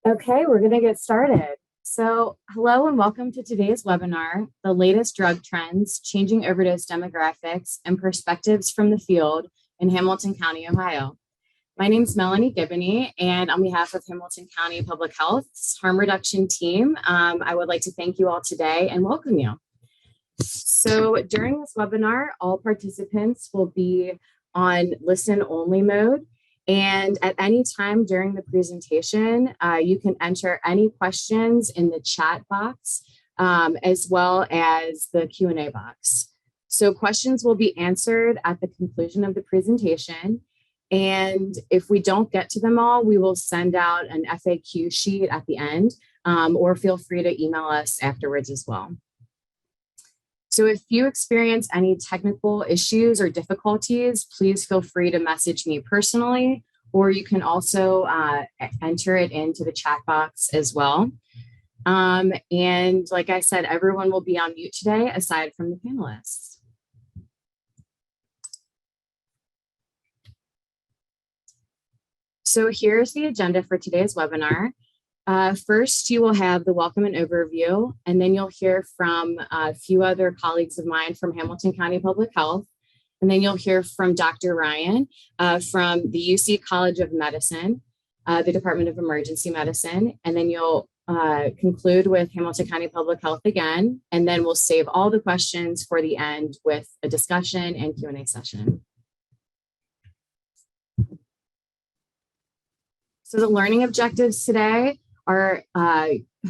Okay, we're going to get started. So, hello and welcome to today's webinar, The Latest Drug Trends, Changing Overdose Demographics and Perspectives from the Field in Hamilton County, Ohio. My name is Melanie Gibney, and on behalf of Hamilton County Public Health's Harm Reduction team, I would like to thank you all today and welcome you. So, during this webinar, all participants will be on listen-only mode. And at any time during the presentation, you can enter any questions in the chat box, as well as the Q&A box. So questions will be answered at the conclusion of the presentation. And if we don't get to them all, we will send out an FAQ sheet at the end, or feel free to email us afterwards as well. So if you experience any technical issues or difficulties, please feel free to message me personally, or you can also enter it into the chat box as well. And like I said, everyone will be on mute today, aside from the panelists. So here's the agenda for today's webinar. First, you will have the welcome and overview, and then you'll hear from a few other colleagues of mine from Hamilton County Public Health. And then you'll hear from Dr. Ryan from the UC College of Medicine, the Department of Emergency Medicine. And then you'll conclude with Hamilton County Public Health again. And then we'll save all the questions for the end with a discussion and Q&A session. So the learning objectives today are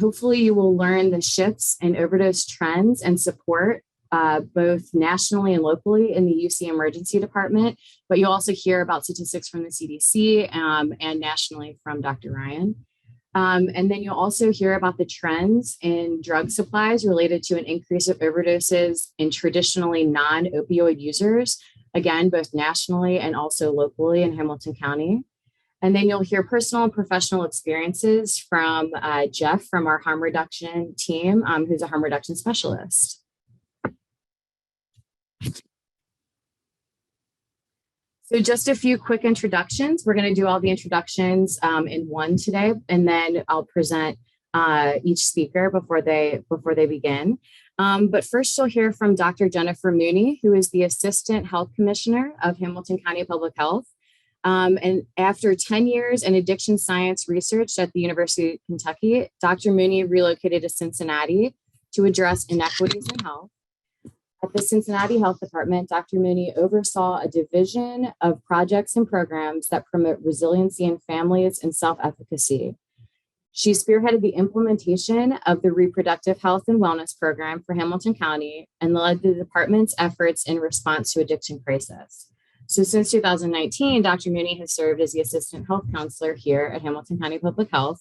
hopefully you will learn the shifts in overdose trends and support both nationally and locally in the UC Emergency Department, but you'll also hear about statistics from the CDC and nationally from Dr. Ryan. And then you'll also hear about the trends in drug supplies related to an increase of overdoses in traditionally non-opioid users, again, both nationally and also locally in Hamilton County. And then you'll hear personal and professional experiences from Jeff from our harm reduction team, who's a harm reduction specialist. So just a few quick introductions. We're going to do all the introductions in one today, and then I'll present each speaker before they begin. But first, you'll hear from Dr. Jennifer Mooney, who is the Assistant Health Commissioner of Hamilton County Public Health. And after 10 years in addiction science research at the University of Kentucky, Dr. Mooney relocated to Cincinnati to address inequities in health. At the Cincinnati Health Department, Dr. Mooney oversaw a division of projects and programs that promote resiliency in families and self-efficacy. She spearheaded the implementation of the Reproductive Health and Wellness Program for Hamilton County and led the department's efforts in response to addiction crisis. So since 2019, Dr. Mooney has served as the Assistant Health Counselor here at Hamilton County Public Health,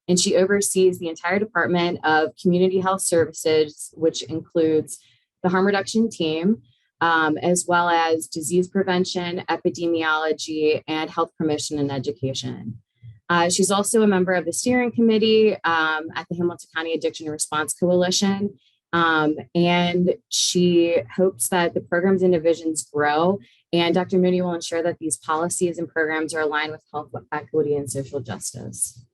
and she oversees the entire Department of Community Health Services, which includes the harm reduction team, as well as disease prevention, epidemiology, and health promotion and education. She's also a member of the steering committee at the Hamilton County Addiction Response Coalition, and she hopes that the programs and divisions grow, and Dr. Mooney will ensure that these policies and programs are aligned with health equity and social justice.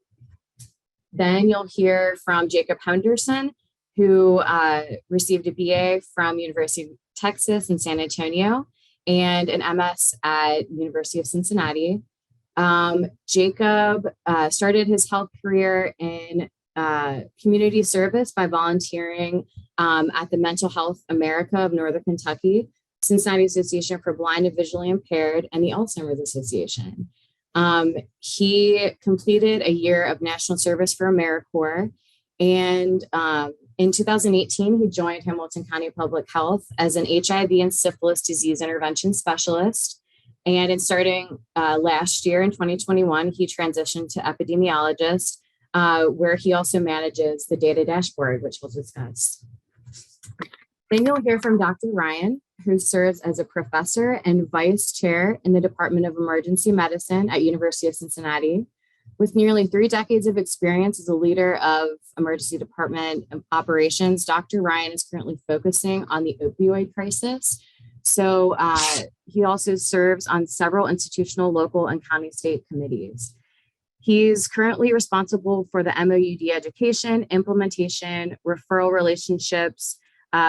Then you'll hear from Jacob Henderson, who received a BA from University of Texas in San Antonio and an MS at University of Cincinnati. Jacob started his health career in community service by volunteering at the Mental Health America of Northern Kentucky, Cincinnati Association for Blind and Visually Impaired, and the Alzheimer's Association. He completed a year of national service for AmeriCorps, and in 2018, he joined Hamilton County Public Health as an HIV and syphilis disease intervention specialist. And in starting last year in 2021, he transitioned to epidemiologist, where he also manages the data dashboard, which we'll discuss. Then you'll hear from Dr. Ryan, who serves as a professor and vice chair in the Department of Emergency Medicine at University of Cincinnati. With nearly 3 decades of experience as a leader of emergency department operations, Dr. Ryan is currently focusing on the opioid crisis. So he also serves on several institutional, local, and county state committees. He's currently responsible for the MOUD education, implementation, referral relationships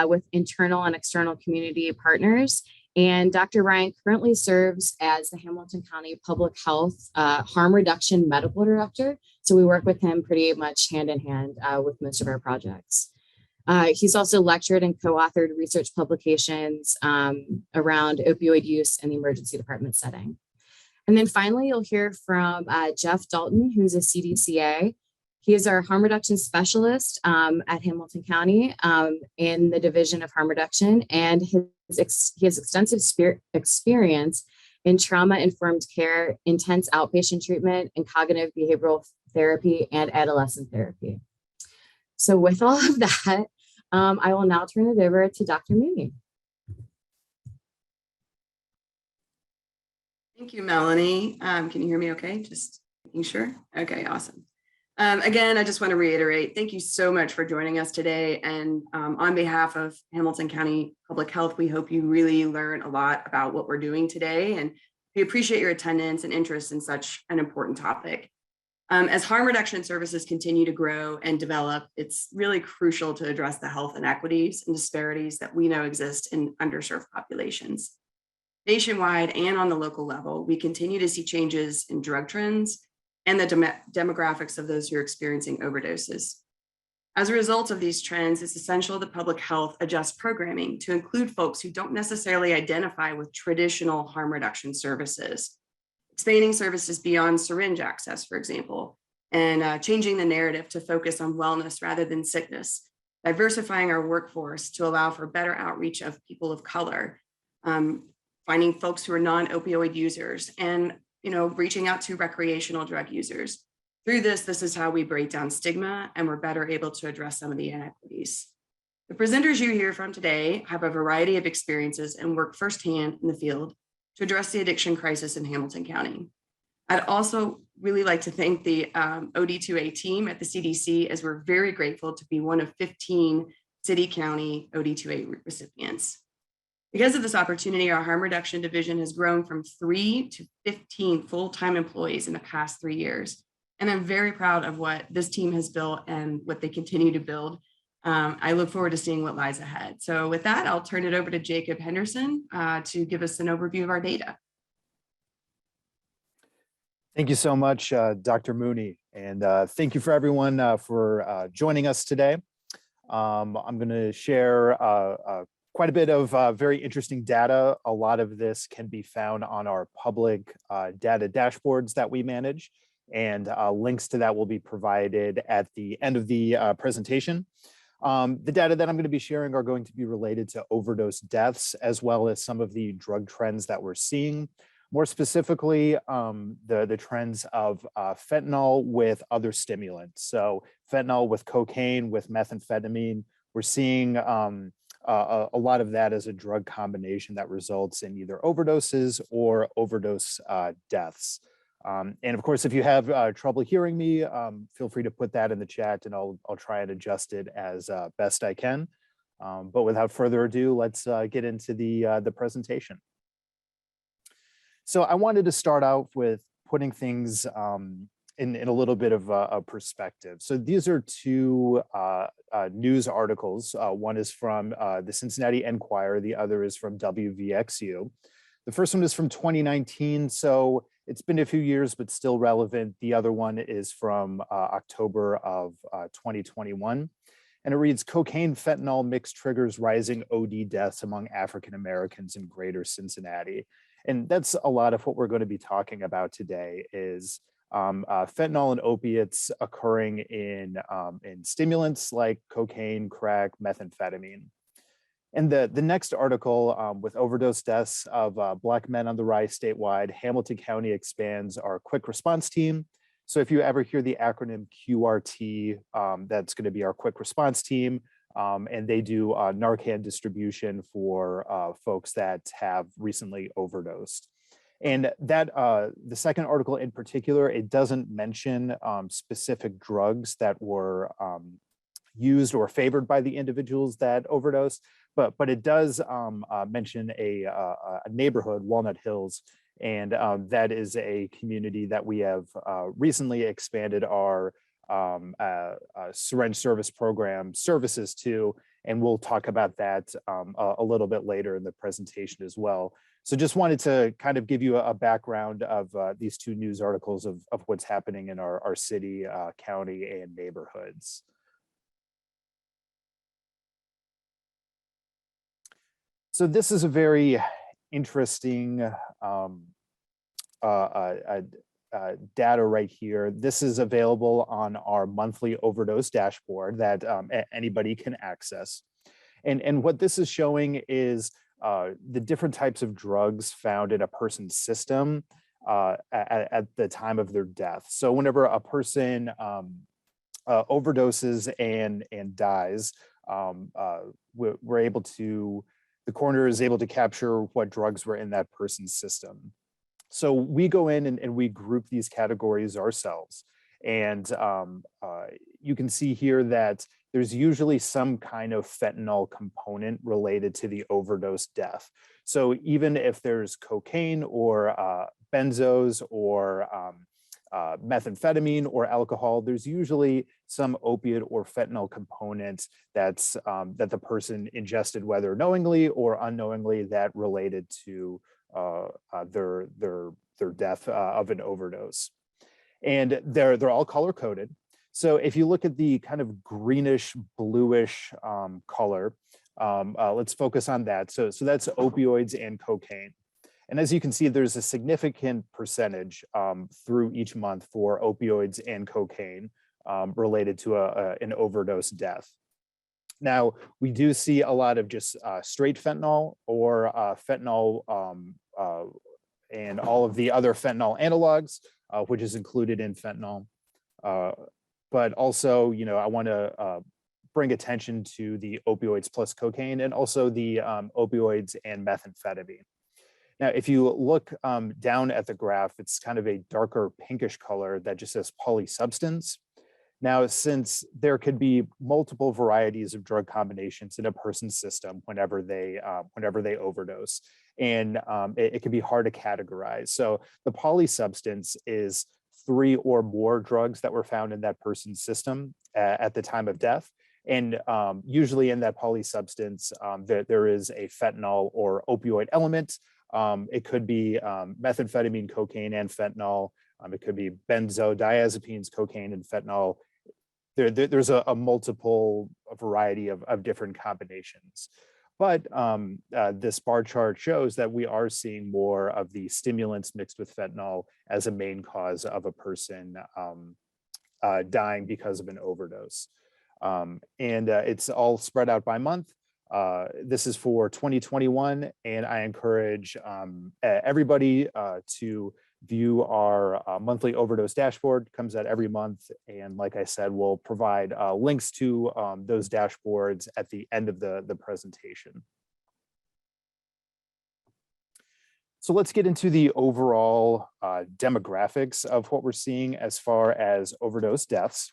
with internal and external community partners. And Dr. Ryan currently serves as the Hamilton County Public Health Harm Reduction Medical Director. So we work with him pretty much hand in hand with most of our projects. He's also lectured and co-authored research publications around opioid use in the emergency department setting. And then finally, you'll hear from Jeff Dalton, who's a CDCA. He is our harm reduction specialist at Hamilton County in the Division of Harm Reduction, and he has extensive experience in trauma-informed care, intense outpatient treatment, and cognitive behavioral therapy and adolescent therapy. So with all of that, I will now turn it over to Dr. Mooney. Thank you, Melanie. Can you hear me okay? Just making sure. Okay, awesome. Again, I just want to reiterate, thank you so much for joining us today. And on behalf of Hamilton County Public Health, we hope you really learn a lot about what we're doing today. And we appreciate your attendance and interest in such an important topic. As harm reduction services continue to grow and develop, it's really crucial to address the health inequities and disparities that we know exist in underserved populations. Nationwide and on the local level, we continue to see changes in drug trends and the demographics of those who are experiencing overdoses. As a result of these trends, it's essential that public health adjust programming to include folks who don't necessarily identify with traditional harm reduction services, expanding services beyond syringe access, for example, and changing the narrative to focus on wellness rather than sickness, diversifying our workforce to allow for better outreach of people of color, finding folks who are non-opioid users, and reaching out to recreational drug users. Through this is how we break down stigma, and we're better able to address some of the inequities. The presenters you hear from today have a variety of experiences and work firsthand in the field to address the addiction crisis in Hamilton County. I'd also really like to thank the OD2A team at the CDC, as we're very grateful to be one of 15 city-county OD2A recipients. Because of this opportunity, our harm reduction division has grown from 3 to 15 full-time employees in the past 3 years. And I'm very proud of what this team has built and what they continue to build. I look forward to seeing what lies ahead. So with that, I'll turn it over to Jacob Henderson to give us an overview of our data. Thank you so much, Dr. Mooney. And thank you for everyone for joining us today. I'm going to share quite a bit of very interesting data. A lot of this can be found on our public data dashboards that we manage, and links to that will be provided at the end of the presentation. The data that I'm going to be sharing are going to be related to overdose deaths, as well as some of the drug trends that we're seeing. More specifically, the trends of fentanyl with other stimulants. So fentanyl with cocaine, with methamphetamine. We're seeing a lot of that as a drug combination that results in either overdoses or overdose deaths. And of course, if you have trouble hearing me, feel free to put that in the chat, and I'll try and adjust it as best I can. But without further ado, let's get into the presentation. So I wanted to start out with putting things in a little bit of a perspective. So these are two news articles. One is from the Cincinnati Enquirer, the other is from WVXU. The first one is from 2019, so it's been a few years, but still relevant. The other one is from October of 2021. And it reads, cocaine fentanyl mix triggers rising OD deaths among African Americans in greater Cincinnati. And that's a lot of what we're going to be talking about today is fentanyl and opiates occurring in stimulants like cocaine, crack, methamphetamine. And the next article with overdose deaths of Black men on the rise statewide, Hamilton County expands our quick response team. So if you ever hear the acronym QRT, that's going to be our quick response team. And they do Narcan distribution for folks that have recently overdosed. And that the second article in particular, it doesn't mention specific drugs that were used or favored by the individuals that overdosed, but it does mention a neighborhood, Walnut Hills, And that is a community that we have recently expanded our syringe service program services to, and we'll talk about that a little bit later in the presentation as well. So just wanted to kind of give you a background of these two news articles of what's happening in our city, county, and neighborhoods. So this is a very interesting data right here. This is available on our monthly overdose dashboard that anybody can access. And what this is showing is the different types of drugs found in a person's system at the time of their death. So whenever a person overdoses and dies, we're able to, the coroner is able to capture what drugs were in that person's system. So we go in and we group these categories ourselves. And you can see here that there's usually some kind of fentanyl component related to the overdose death. So even if there's cocaine or benzos or methamphetamine or alcohol, there's usually some opiate or fentanyl component that's that the person ingested, whether knowingly or unknowingly, that related to their death of an overdose. And they're all color coded. So if you look at the kind of greenish bluish color, let's focus on that. So that's opioids and cocaine. And as you can see, there's a significant percentage through each month for opioids and cocaine related to an overdose death. Now, we do see a lot of just straight fentanyl or fentanyl and all of the other fentanyl analogs, which is included in fentanyl. But also, you know, I want to bring attention to the opioids plus cocaine and also the opioids and methamphetamine. Now, if you look down at the graph, it's kind of a darker pinkish color that just says polysubstance. Now, since there could be multiple varieties of drug combinations in a person's system whenever they overdose, and it can be hard to categorize. So the polysubstance is 3 or more drugs that were found in that person's system at the time of death. And usually in that polysubstance, there is a fentanyl or opioid element. It could be methamphetamine, cocaine, and fentanyl. It could be benzodiazepines, cocaine, and fentanyl. There's a multiple variety of different combinations. But this bar chart shows that we are seeing more of the stimulants mixed with fentanyl as a main cause of a person dying because of an overdose. And it's all spread out by month. This is for 2021, and I encourage everybody to view our monthly overdose dashboard. It comes out every month, and like I said, we'll provide links to those dashboards at the end of the presentation. So let's get into the overall demographics of what we're seeing as far as overdose deaths.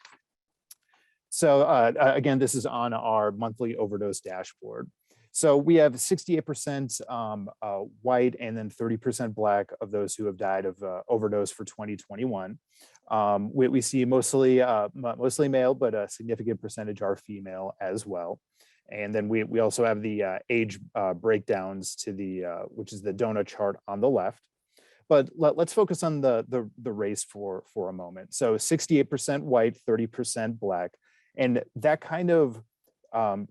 So again, this is on our monthly overdose dashboard. So we have 68% white and then 30% Black of those who have died of overdose for 2021. We see mostly male, but a significant percentage are female as well. And then we also have the age breakdowns to the which is the donut chart on the left. But let's focus on the race for a moment. So 68% white, 30% Black. And that kind of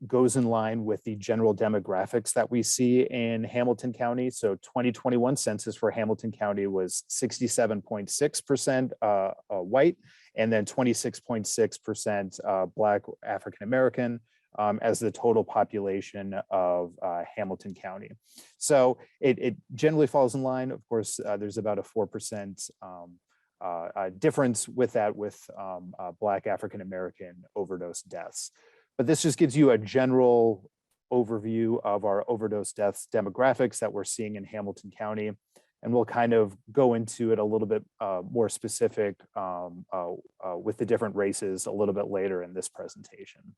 goes in line with the general demographics that we see in Hamilton County. So 2021 census for Hamilton County was 67.6% white, and then 26.6% Black African American as the total population of Hamilton County. So it generally falls in line. Of course, there's about a 4% difference with that with Black African American overdose deaths. But this just gives you a general overview of our overdose deaths demographics that we're seeing in Hamilton County. And we'll kind of go into it a little bit more specific with the different races a little bit later in this presentation.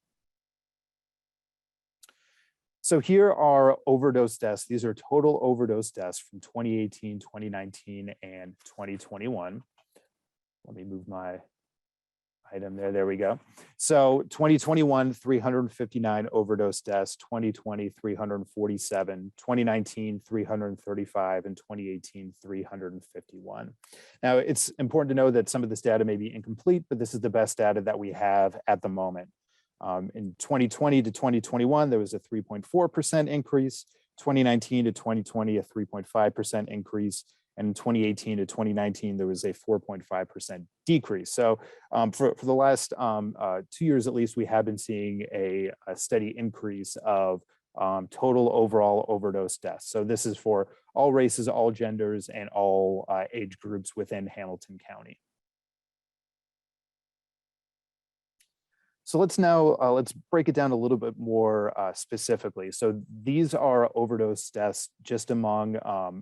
So here are overdose deaths. These are total overdose deaths from 2018, 2019, and 2021. Let me move my item there. There we go. So 2021, 359 overdose deaths, 2020, 347, 2019, 335, and 2018, 351. Now, it's important to know that some of this data may be incomplete, but this is the best data that we have at the moment. In 2020 to 2021, there was a 3.4% increase, 2019 to 2020, a 3.5% increase, and in 2018 to 2019, there was a 4.5% decrease. So for the last 2 years, at least, we have been seeing a steady increase of total overall overdose deaths. So this is for all races, all genders, and all age groups within Hamilton County. So let's break it down a little bit more specifically. So these are overdose deaths just among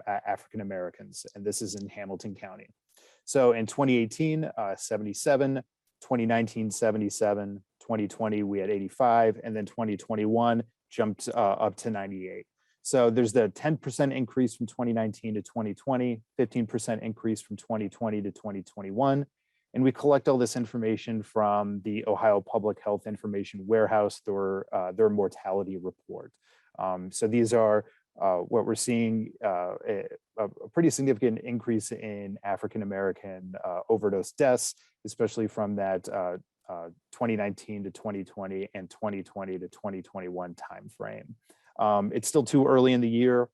African Americans, and this is in Hamilton County. So in 2018, 77, 2019, 77, 2020, we had 85, and then 2021 jumped up to 98. So there's the 10% increase from 2019 to 2020, 15% increase from 2020 to 2021. And we collect all this information from the Ohio Public Health Information Warehouse, their mortality report. So these are what we're seeing, a pretty significant increase in African-American overdose deaths, especially from that 2019 to 2020 and 2020 to 2021 timeframe. It's still too early in the year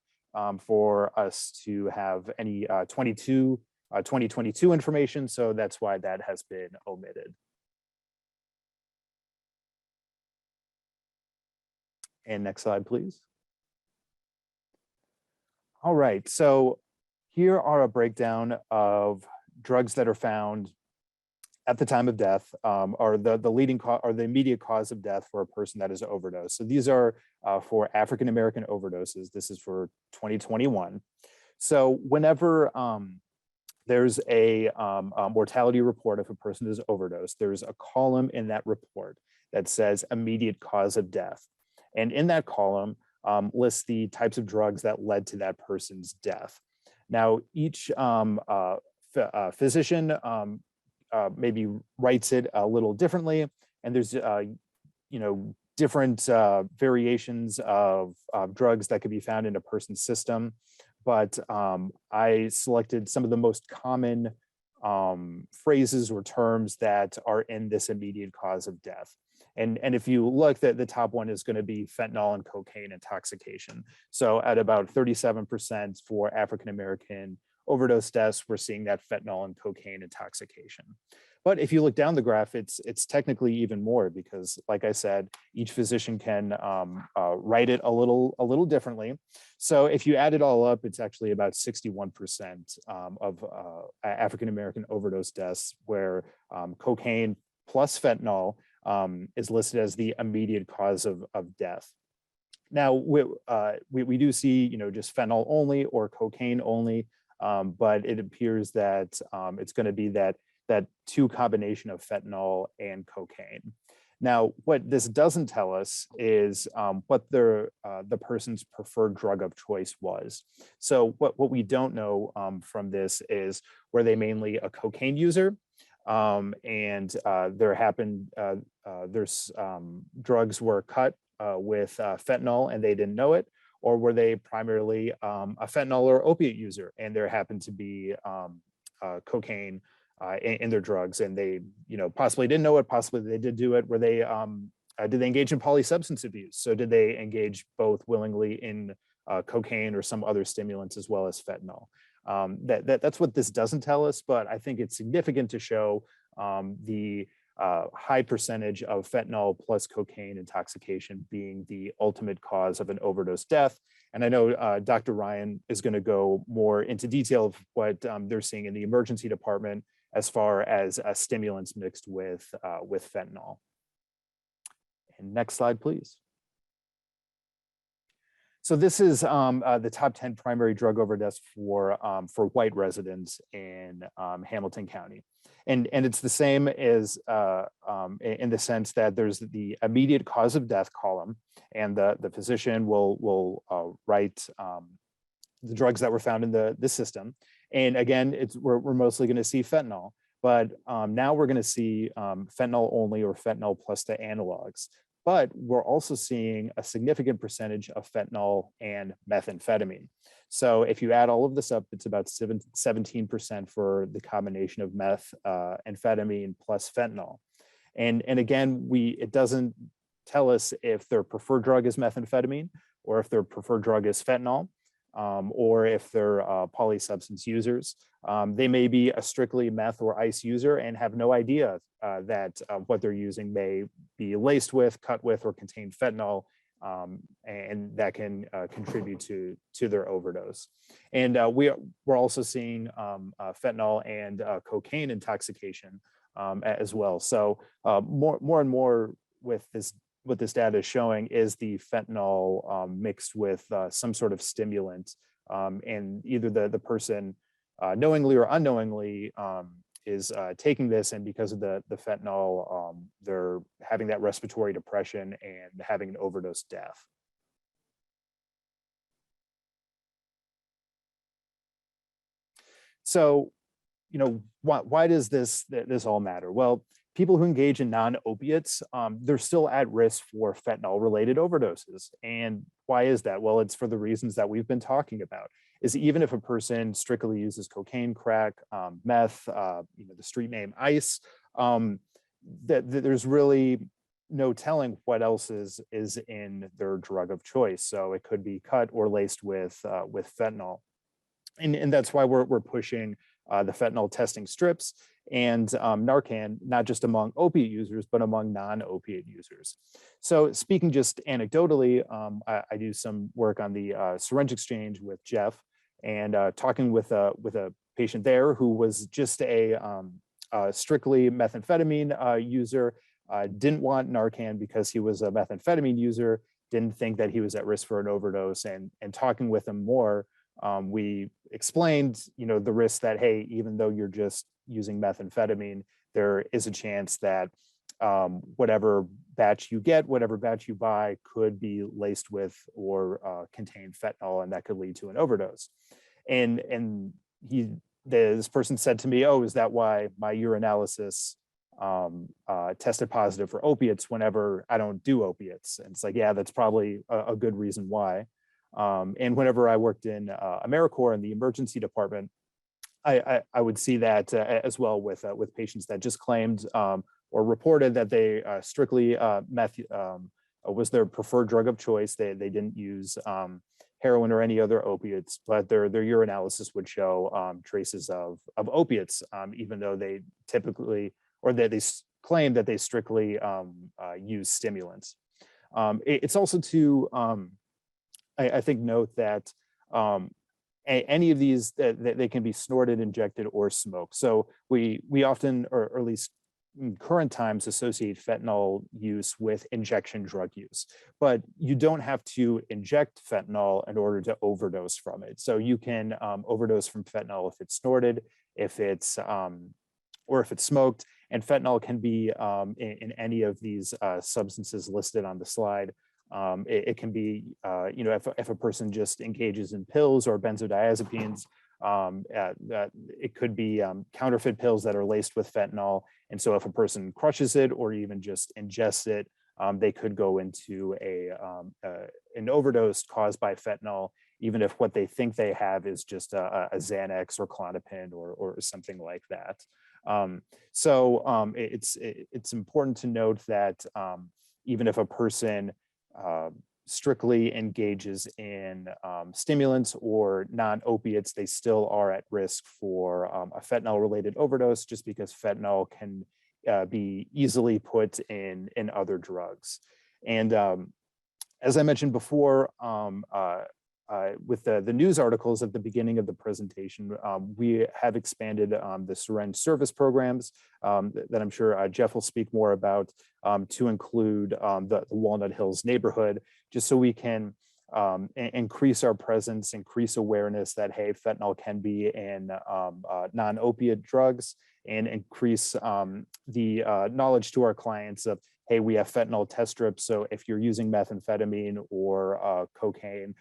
for us to have any 2022 information, so that's why that has been omitted. And next slide, please. All right, so here are a breakdown of drugs that are found at the time of death, or the leading cause or the immediate cause of death for a person that is overdosed. So these are for African American overdoses. This is for 2021. So whenever there's a mortality report if a person is overdosed, there's a column in that report that says immediate cause of death. And in that column lists the types of drugs that led to that person's death. Now, each physician maybe writes it a little differently, and there's different variations of drugs that could be found in a person's system. But I selected some of the most common phrases or terms that are in this immediate cause of death. And if you look, the top one is going to be fentanyl and cocaine intoxication. So at about 37% for African-American overdose deaths, we're seeing that fentanyl and cocaine intoxication. But if you look down the graph, it's technically even more because, like I said, each physician can write it a little differently. So if you add it all up, it's actually about 61% of African-American overdose deaths where cocaine plus fentanyl is listed as the immediate cause of death. Now, we do see, just fentanyl only or cocaine only, but it appears that it's going to be that two combination of fentanyl and cocaine. Now, what this doesn't tell us is what the person's preferred drug of choice was. So what we don't know from this is, were they mainly a cocaine user? And there's drugs were cut with fentanyl and they didn't know it, or were they primarily a fentanyl or opiate user and there happened to be cocaine in their drugs and they possibly didn't know it, possibly they did do it. Were they did they engage in polysubstance abuse? So did they engage both willingly in cocaine or some other stimulants as well as fentanyl? That's what this doesn't tell us, but I think it's significant to show the high percentage of fentanyl plus cocaine intoxication being the ultimate cause of an overdose death. And I know Dr. Ryan is going to go more into detail of what they're seeing in the emergency department as far as stimulants mixed with fentanyl. And next slide, please. So this is the top 10 primary drug overdose for white residents in Hamilton County. And it's the same as in the sense that there's the immediate cause of death column, and the physician will write the drugs that were found in the system. And again, we're mostly going to see fentanyl, but now we're going to see fentanyl only or fentanyl plus the analogs. But we're also seeing a significant percentage of fentanyl and methamphetamine. So if you add all of this up, it's about 17% for the combination of meth, amphetamine plus fentanyl. And again, it doesn't tell us if their preferred drug is methamphetamine or if their preferred drug is fentanyl, or if they're polysubstance users. They may be a strictly meth or ice user and have no idea that what they're using may be laced with, cut with, or contain fentanyl, and that can contribute to their overdose. And we're also seeing fentanyl and cocaine intoxication as well. So more and more with this, what this data is showing is the fentanyl mixed with some sort of stimulant, and either the person knowingly or unknowingly is taking this, and because of the fentanyl, they're having that respiratory depression and having an overdose death. So, why does this all matter? Well, people who engage in non-opiates, they're still at risk for fentanyl-related overdoses. And why is that? Well, it's for the reasons that we've been talking about. Is even if a person strictly uses cocaine, crack, meth, the street name ice, there's really no telling what else is in their drug of choice. So it could be cut or laced with fentanyl, and that's why we're pushing the fentanyl testing strips and Narcan, not just among opiate users, but among non-opiate users. So speaking just anecdotally, I do some work on the syringe exchange with Jeff, and talking with a patient there who was just a strictly methamphetamine user, didn't want Narcan because he was a methamphetamine user, didn't think that he was at risk for an overdose, and talking with him more, we explained, the risk that, hey, even though you're just using methamphetamine, there is a chance that whatever batch you get, whatever batch you buy, could be laced with or contain fentanyl, and that could lead to an overdose. And this person said to me, "Oh, is that why my urinalysis tested positive for opiates whenever I don't do opiates?" And it's like, yeah, that's probably a good reason why. And whenever I worked in AmeriCorps in the emergency department, I would see that as well with patients that just claimed or reported that they strictly meth was their preferred drug of choice. They didn't use heroin or any other opiates, but their urinalysis would show traces of opiates, even though they typically, or that they claim that they strictly use stimulants. It's also to I think note that any of these, they can be snorted, injected, or smoked. So we often, or at least in current times, associate fentanyl use with injection drug use, but you don't have to inject fentanyl in order to overdose from it. So you can overdose from fentanyl if it's snorted, if it's or if it's smoked, and fentanyl can be in any of these substances listed on the slide. It can be, if a person just engages in pills or benzodiazepines, it could be counterfeit pills that are laced with fentanyl. And so if a person crushes it or even just ingests it, they could go into an overdose caused by fentanyl, even if what they think they have is just a Xanax or Klonopin or something like that. It's important to note that even if a person strictly engages in stimulants or non-opiates, they still are at risk for a fentanyl-related overdose, just because fentanyl can be easily put in other drugs. And as I mentioned before, with the news articles at the beginning of the presentation, we have expanded the syringe service programs that I'm sure Jeff will speak more about, to include the Walnut Hills neighborhood, just so we can increase our presence, increase awareness that, hey, fentanyl can be in non-opiate drugs, and increase the knowledge to our clients of, hey, we have fentanyl test strips. So if you're using methamphetamine or cocaine,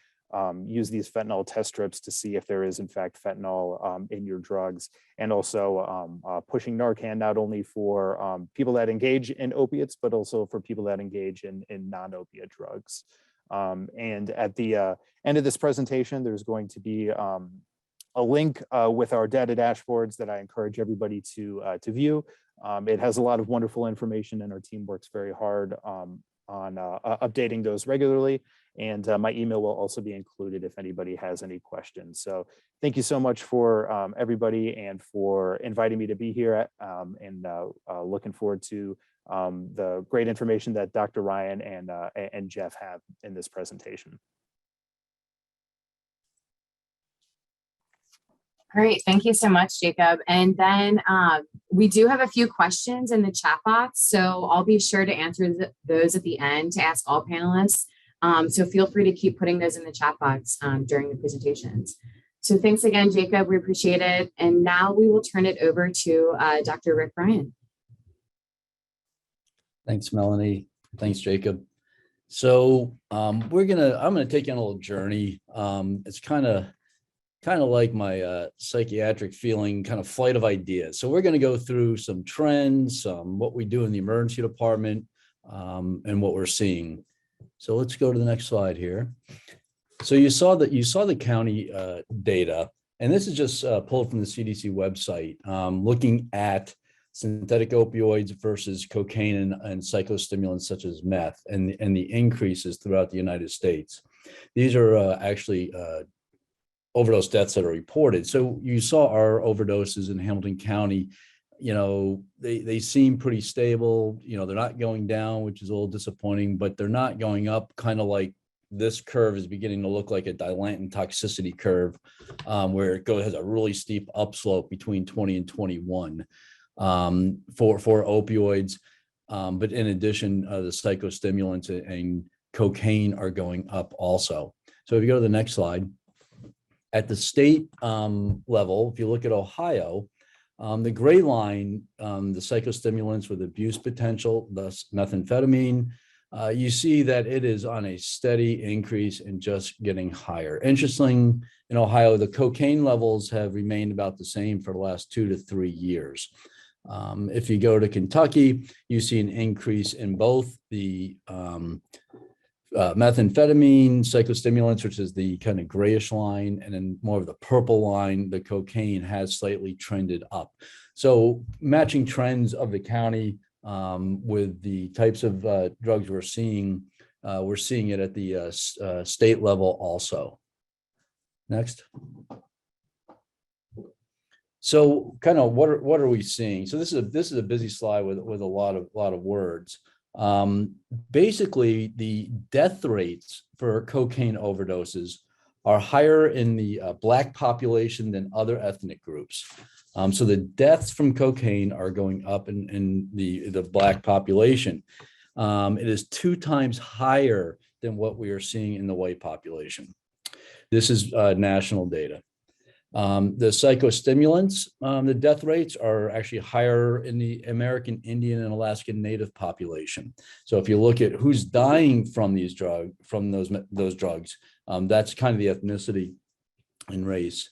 use these fentanyl test strips to see if there is in fact fentanyl in your drugs. And also pushing Narcan not only for people that engage in opiates, but also for people that engage in non-opiate drugs. And at the end of this presentation, there's going to be a link with our data dashboards that I encourage everybody to view. It has a lot of wonderful information, and our team works very hard on updating those regularly. And my email will also be included if anybody has any questions. So thank you so much for everybody and for inviting me to be here, and looking forward to the great information that Dr. Ryan and Jeff have in this presentation. Great, thank you so much, Jacob. And then we do have a few questions in the chat box, so I'll be sure to answer those at the end to ask all panelists. So feel free to keep putting those in the chat box during the presentations. So thanks again, Jacob, we appreciate it. And now we will turn it over to Dr. Rick Ryan. Thanks, Melanie. Thanks, Jacob. So I'm gonna take you on a little journey. It's kind of like my psychiatric feeling, kind of flight of ideas. So we're going to go through some trends, what we do in the emergency department, and what we're seeing. So let's go to the next slide here. So you saw the county data, and this is just pulled from the CDC website, looking at synthetic opioids versus cocaine and psychostimulants such as meth, and the increases throughout the United States. These are actually overdose deaths that are reported. So you saw our overdoses in Hamilton County, they seem pretty stable. They're not going down, which is a little disappointing, but they're not going up, kind of like this curve is beginning to look like a Dilantin toxicity curve, where it has a really steep upslope between 20 and 21 for opioids. But in addition, the psychostimulants and cocaine are going up also. So if you go to the next slide, at the state level, if you look at Ohio, the gray line, the psychostimulants with abuse potential, thus methamphetamine, you see that it is on a steady increase and just getting higher. Interesting, in Ohio, the cocaine levels have remained about the same for the last 2 to 3 years. If you go to Kentucky, you see an increase in both the methamphetamine, psychostimulants, which is the kind of grayish line, and then more of the purple line, the cocaine has slightly trended up. So matching trends of the county with the types of drugs we're seeing it at the state level also. Next. So kind of what are we seeing? So this is a busy slide with a lot of words. Basically, the death rates for cocaine overdoses are higher in the Black population than other ethnic groups. So the deaths from cocaine are going up in the Black population. It is 2 times higher than what we are seeing in the white population. This is national data. The psychostimulants, the death rates are actually higher in the American Indian and Alaskan Native population. So if you look at who's dying from those drugs, that's kind of the ethnicity and race.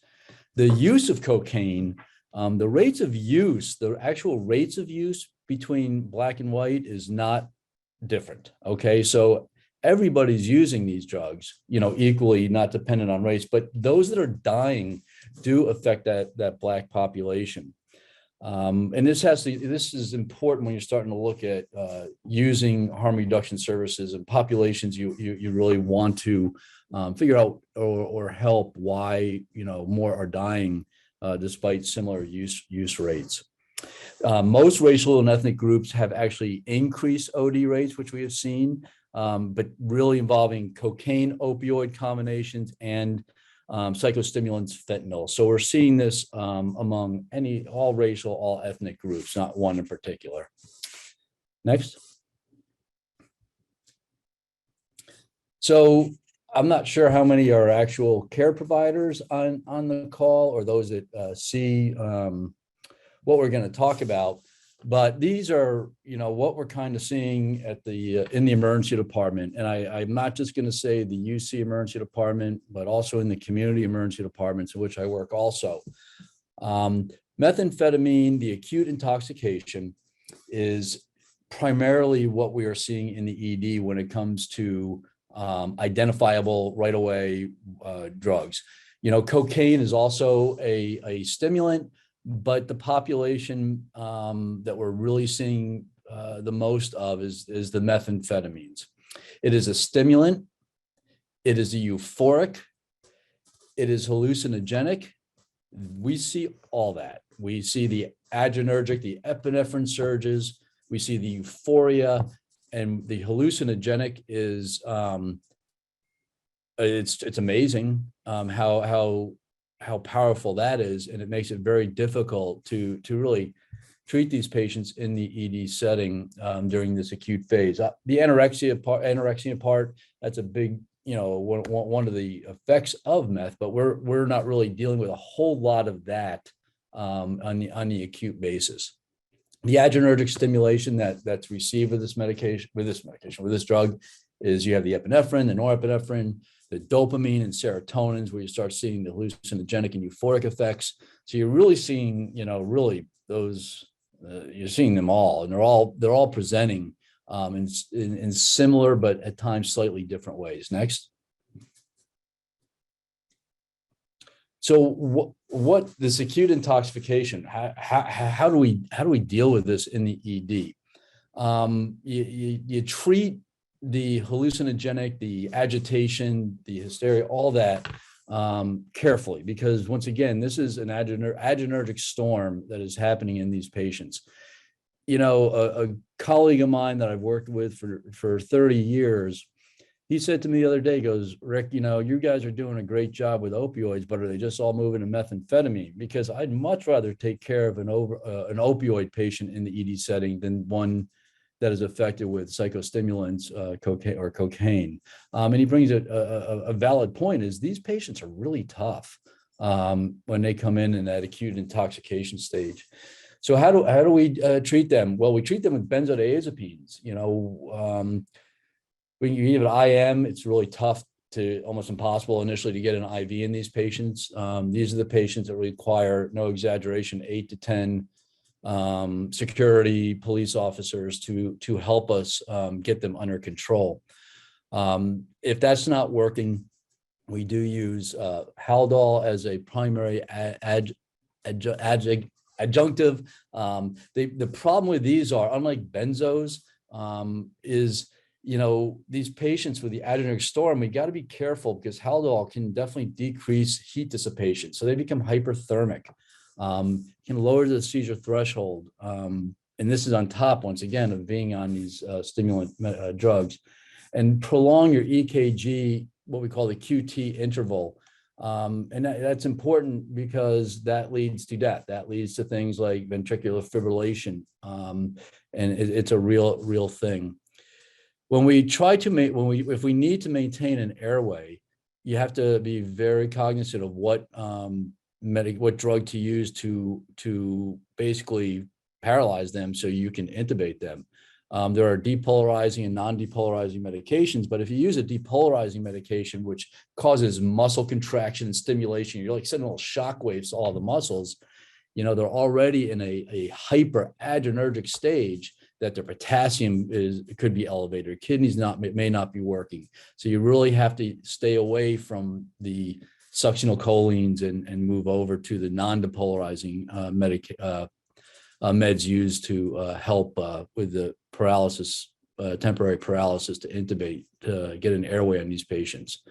The use of cocaine, the actual rates of use between Black and white is not different. Okay, so everybody's using these drugs, equally, not dependent on race, but those that are dying do affect that Black population. And this is important when you're starting to look at using harm reduction services and populations you really want to figure out or help why more are dying despite similar use rates. Most racial and ethnic groups have actually increased OD rates, which we have seen, but really involving cocaine opioid combinations and psychostimulants, fentanyl. So we're seeing this among all racial, all ethnic groups, not one in particular. Next. So I'm not sure how many are actual care providers on the call or those that see what we're going to talk about. But these are, what we're kind of seeing at the in the emergency department. And I'm not just going to say the UC emergency department, but also in the community emergency departments in which I work also. Methamphetamine, the acute intoxication, is primarily what we are seeing in the ED when it comes to identifiable right away drugs. Cocaine is also a stimulant, but the population that we're really seeing the most of is the methamphetamines. It is a stimulant. It is a euphoric. It is hallucinogenic. We see all that. We see the adrenergic, the epinephrine surges. We see the euphoria, and the hallucinogenic is it's amazing how powerful that is, and it makes it very difficult to really treat these patients in the ED setting during this acute phase. The anorexia part, that's a big, one of the effects of meth, but we're not really dealing with a whole lot of that on the acute basis. The adrenergic stimulation that's received with this drug is you have the epinephrine, the norepinephrine, the dopamine and serotonins, where you start seeing the hallucinogenic and euphoric effects. So you're really seeing, those, you're seeing them all, and they're all presenting in similar, but at times slightly different ways. Next. So what this acute intoxication, how do we deal with this in the ED? You treat the hallucinogenic, the agitation, the hysteria, all that carefully, because once again, this is an adrenergic storm that is happening in these patients. A colleague of mine that I've worked with for 30 years, he said to me the other day, he goes, Rick, you guys are doing a great job with opioids, but are they just all moving to methamphetamine? Because I'd much rather take care of an opioid patient in the ED setting than one that is affected with psychostimulants, cocaine. And he brings a valid point, is these patients are really tough when they come in that acute intoxication stage. So how do we treat them? Well, we treat them with benzodiazepines. When you give it IM, it's really tough to almost impossible initially to get an IV in these patients. These are the patients that require, no exaggeration, 8 to 10 security police officers to help us get them under control. If that's not working, we do use Haldol as a primary adjunctive. The problem with these are, unlike benzos, is these patients with the adrenergic storm, we got to be careful because Haldol can definitely decrease heat dissipation, so they become hyperthermic. Can lower the seizure threshold. And this is on top, once again, of being on these stimulant drugs, and prolong your EKG, what we call the QT interval. And that's important because that leads to death. That leads to things like ventricular fibrillation. And it's a real thing. When we try to if we need to maintain an airway, you have to be very cognizant of what drug to use to basically paralyze them so you can intubate them. There are depolarizing and non-depolarizing medications, but if you use a depolarizing medication, which causes muscle contraction and stimulation, you're like sending little shock waves to all the muscles, they're already in a hyperadrenergic stage that their potassium could be elevated, their kidneys may not be working. So you really have to stay away from the succinylcholines and move over to the non-depolarizing meds used to help with the paralysis, temporary paralysis, to intubate, to get an airway on these patients.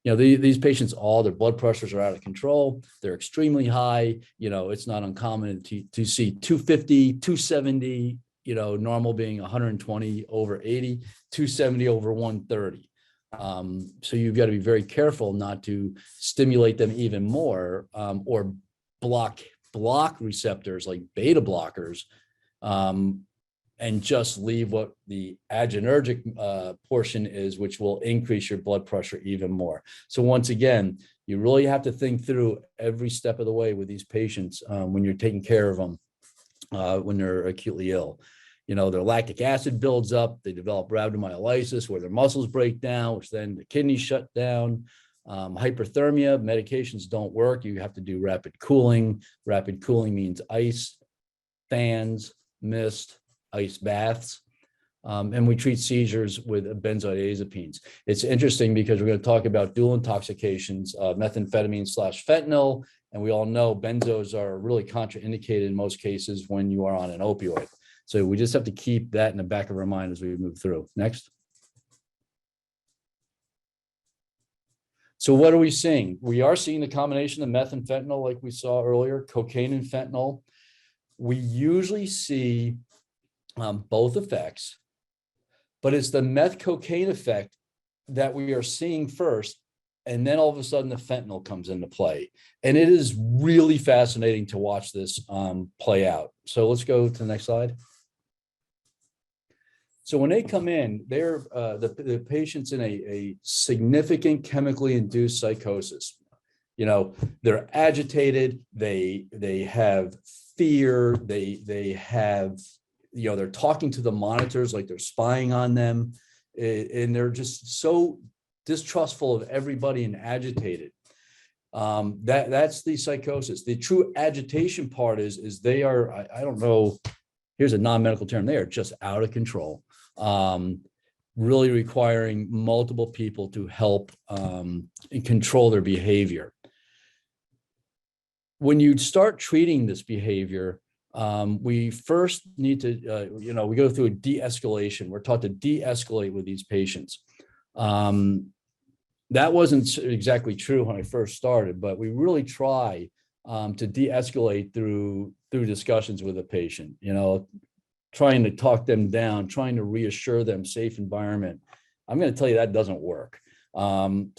These patients, all their blood pressures are out of control. They're extremely high. It's not uncommon to see 250, 270, normal being 120 over 80, 270 over 130. So you've got to be very careful not to stimulate them even more, or block receptors like beta blockers and just leave what the adrenergic portion is, which will increase your blood pressure even more. So once again, you really have to think through every step of the way with these patients when you're taking care of them when they're acutely ill. You know, their lactic acid builds up, they develop rhabdomyolysis where their muscles break down, which then the kidneys shut down. Hyperthermia, medications don't work. You have to do rapid cooling. Rapid cooling means ice, fans, mist, ice baths. And we treat seizures with benzodiazepines. It's interesting because we're going to talk about dual intoxications, methamphetamine / fentanyl. And we all know benzos are really contraindicated in most cases when you are on an opioid. So we just have to keep that in the back of our mind as we move through. Next. So what are we seeing? We are seeing the combination of meth and fentanyl, like we saw earlier, cocaine and fentanyl. We usually see both effects, but it's the meth cocaine effect that we are seeing first. And then all of a sudden the fentanyl comes into play. And it is really fascinating to watch this play out. So let's go to the next slide. So when they come in, they're the patient's in a significant chemically induced psychosis. You know, they're agitated, they have fear, they have, you know, they're talking to the monitors like they're spying on them, and they're just so distrustful of everybody and agitated. That's the psychosis. The true agitation part is they are, I don't know, here's a non-medical term, they are just out of control. Really requiring multiple people to help and control their behavior. When you start treating this behavior, we first need to, we go through a de-escalation. We're taught to de-escalate with these patients. That wasn't exactly true when I first started, but we really try to de-escalate through discussions with a patient, trying to talk them down, trying to reassure them safe environment. I'm going to tell you that doesn't work.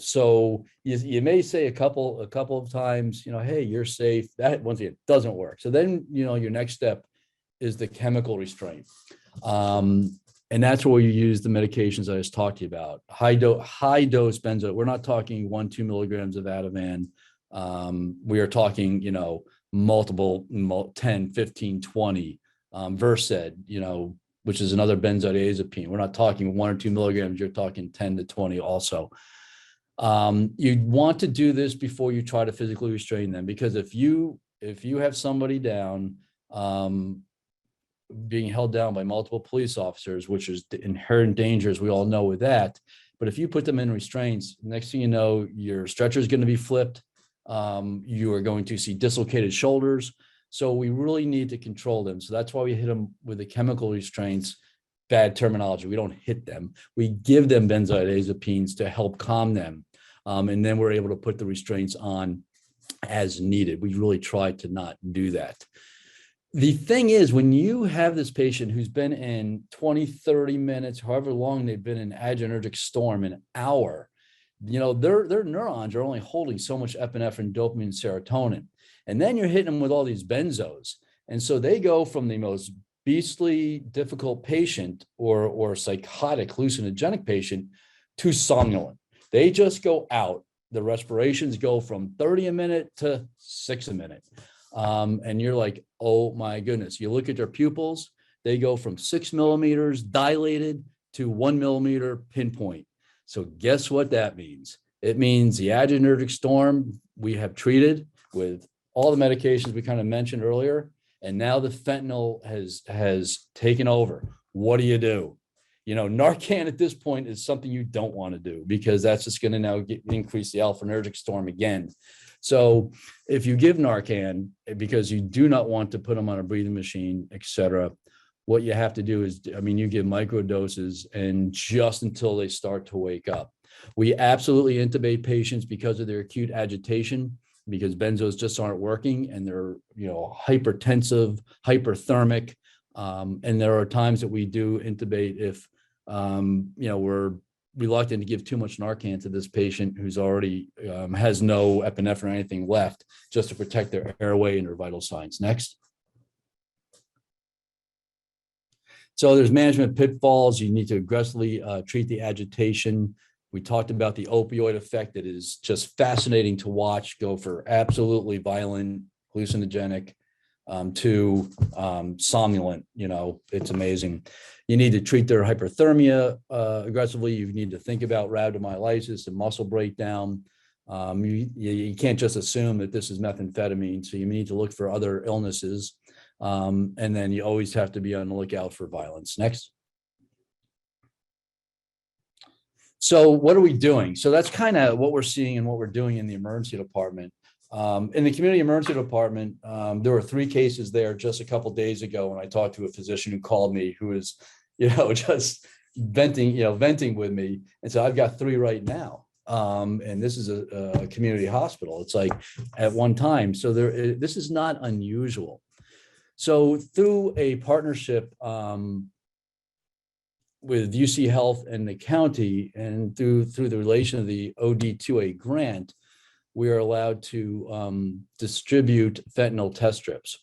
So you may say a couple of times, hey, you're safe. That once again doesn't work. So then, your next step is the chemical restraint. And that's where you use the medications I just talked to you about. High dose benzo. We're not talking 1-2 milligrams of Ativan. We are talking, multiple 10, 15, 20. Versed, which is another benzodiazepine. We're not talking 1 or 2 milligrams. You're talking 10 to 20 also. You want to do this before you try to physically restrain them, because if you have somebody down, being held down by multiple police officers, which is the inherent dangers, we all know with that. But if you put them in restraints, next thing you know, your stretcher is going to be flipped. You are going to see dislocated shoulders. So we really need to control them. So that's why we hit them with the chemical restraints. Bad terminology. We don't hit them. We give them benzodiazepines to help calm them. And then we're able to put the restraints on as needed. We really try to not do that. The thing is, when you have this patient who's been in 20, 30 minutes, however long they've been in adrenergic storm, an hour, their neurons are only holding so much epinephrine, dopamine, and serotonin. And then you're hitting them with all these benzos. And so they go from the most beastly, difficult patient or psychotic, hallucinogenic patient to somnolent. They just go out. The respirations go from 30 a minute to 6 a minute. And you're like, oh my goodness. You look at their pupils, they go from 6 millimeters dilated to 1 millimeter pinpoint. So guess what that means? It means the adrenergic storm we have treated with all the medications we kind of mentioned earlier, and now the fentanyl has taken over. What do? Narcan at this point is something you don't want to do, because that's just going to now increase the alphanergic storm again. So if you give Narcan, because you do not want to put them on a breathing machine, etc., what you have to do is, you give micro doses and just until they start to wake up. We absolutely intubate patients because of their acute agitation, because benzos just aren't working, and they're, hypertensive, hyperthermic. And there are times that we do intubate if, we're reluctant to give too much Narcan to this patient who's already has no epinephrine or anything left, just to protect their airway and their vital signs. Next. So there's management pitfalls. You need to aggressively treat the agitation. We talked about the opioid effect that is just fascinating to watch go for absolutely violent, hallucinogenic to somnolent. It's amazing. You need to treat their hyperthermia aggressively. You need to think about rhabdomyolysis and muscle breakdown. You can't just assume that this is methamphetamine. So you need to look for other illnesses. And then you always have to be on the lookout for violence. Next. So what are we doing? So that's kind of what we're seeing and what we're doing in the emergency department. In the community emergency department, there were 3 cases there just a couple of days ago when I talked to a physician who called me, who was, just venting with me. And so I've got 3 right now. And this is a community hospital. It's like at one time. So this is not unusual. So through a partnership with UC Health and the county, and through the relation of the OD2A grant, we are allowed to distribute fentanyl test strips.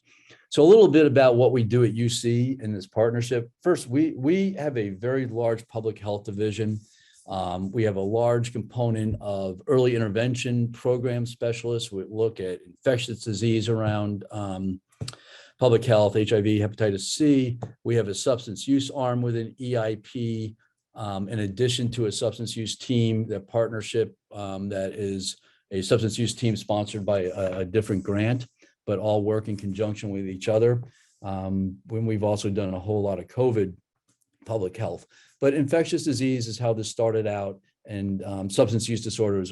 So a little bit about what we do at UC in this partnership. First, we have a very large public health division. We have a large component of early intervention program specialists. We look at infectious disease around public health, HIV, hepatitis C. We have a substance use arm within EIP, in addition to a substance use team, that partnership that is a substance use team sponsored by a different grant, but all work in conjunction with each other. When we've also done a whole lot of COVID public health, but infectious disease is how this started out, and substance use disorders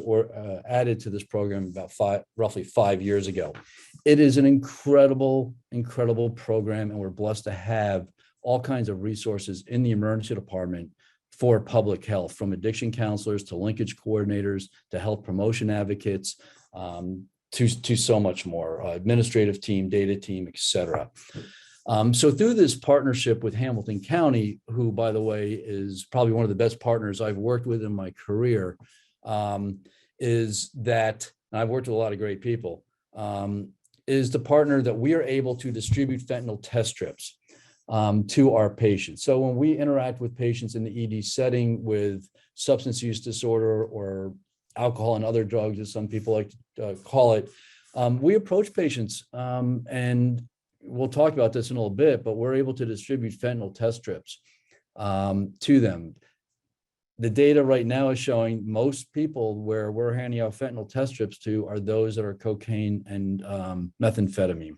added to this program about roughly 5 years ago. It is an incredible program, and we're blessed to have all kinds of resources in the emergency department for public health, from addiction counselors to linkage coordinators to health promotion advocates, to so much more, administrative team, data team, et cetera. So through this partnership with Hamilton County, who, by the way, is probably one of the best partners I've worked with in my career, is that, and I've worked with a lot of great people, is the partner that we are able to distribute fentanyl test strips to our patients. So when we interact with patients in the ED setting with substance use disorder or alcohol and other drugs, as some people like to call it, we approach patients, and we'll talk about this in a little bit, but we're able to distribute fentanyl test strips to them. The data right now is showing most people where we're handing out fentanyl test strips to are those that are cocaine and methamphetamine,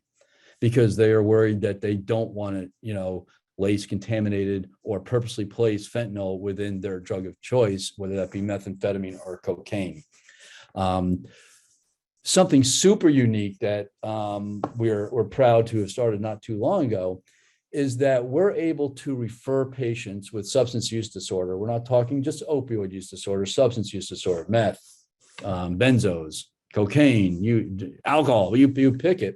because they are worried that they don't want to, lace contaminated or purposely place fentanyl within their drug of choice, whether that be methamphetamine or cocaine. Something super unique that we're proud to have started not too long ago is that we're able to refer patients with substance use disorder. We're not talking just opioid use disorder, substance use disorder, meth, benzos, cocaine, alcohol, you pick it,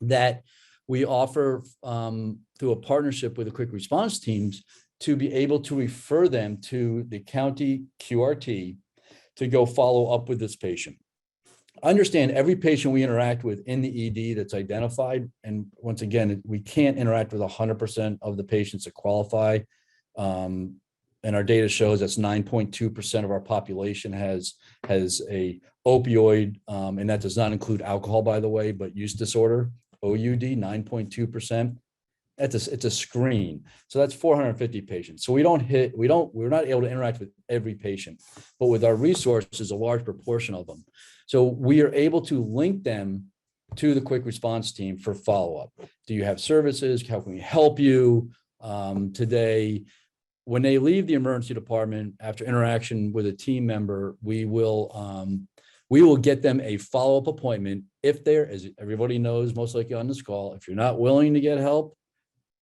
that we offer through a partnership with the quick response teams to be able to refer them to the county QRT to go follow up with this patient. Understand every patient we interact with in the ED that's identified, and once again, we can't interact with 100% of the patients that qualify. And our data shows that's 9.2% of our population has a opioid, and that does not include alcohol, by the way, but use disorder, OUD, 9.2%. It's a screen. So that's 450 patients. So we're not able to interact with every patient, but with our resources, a large proportion of them. So we are able to link them to the quick response team for follow-up. Do you have services? How can we help you today? When they leave the emergency department after interaction with a team member, we will get them a follow-up appointment. If they're, as everybody knows, most likely on this call, if you're not willing to get help,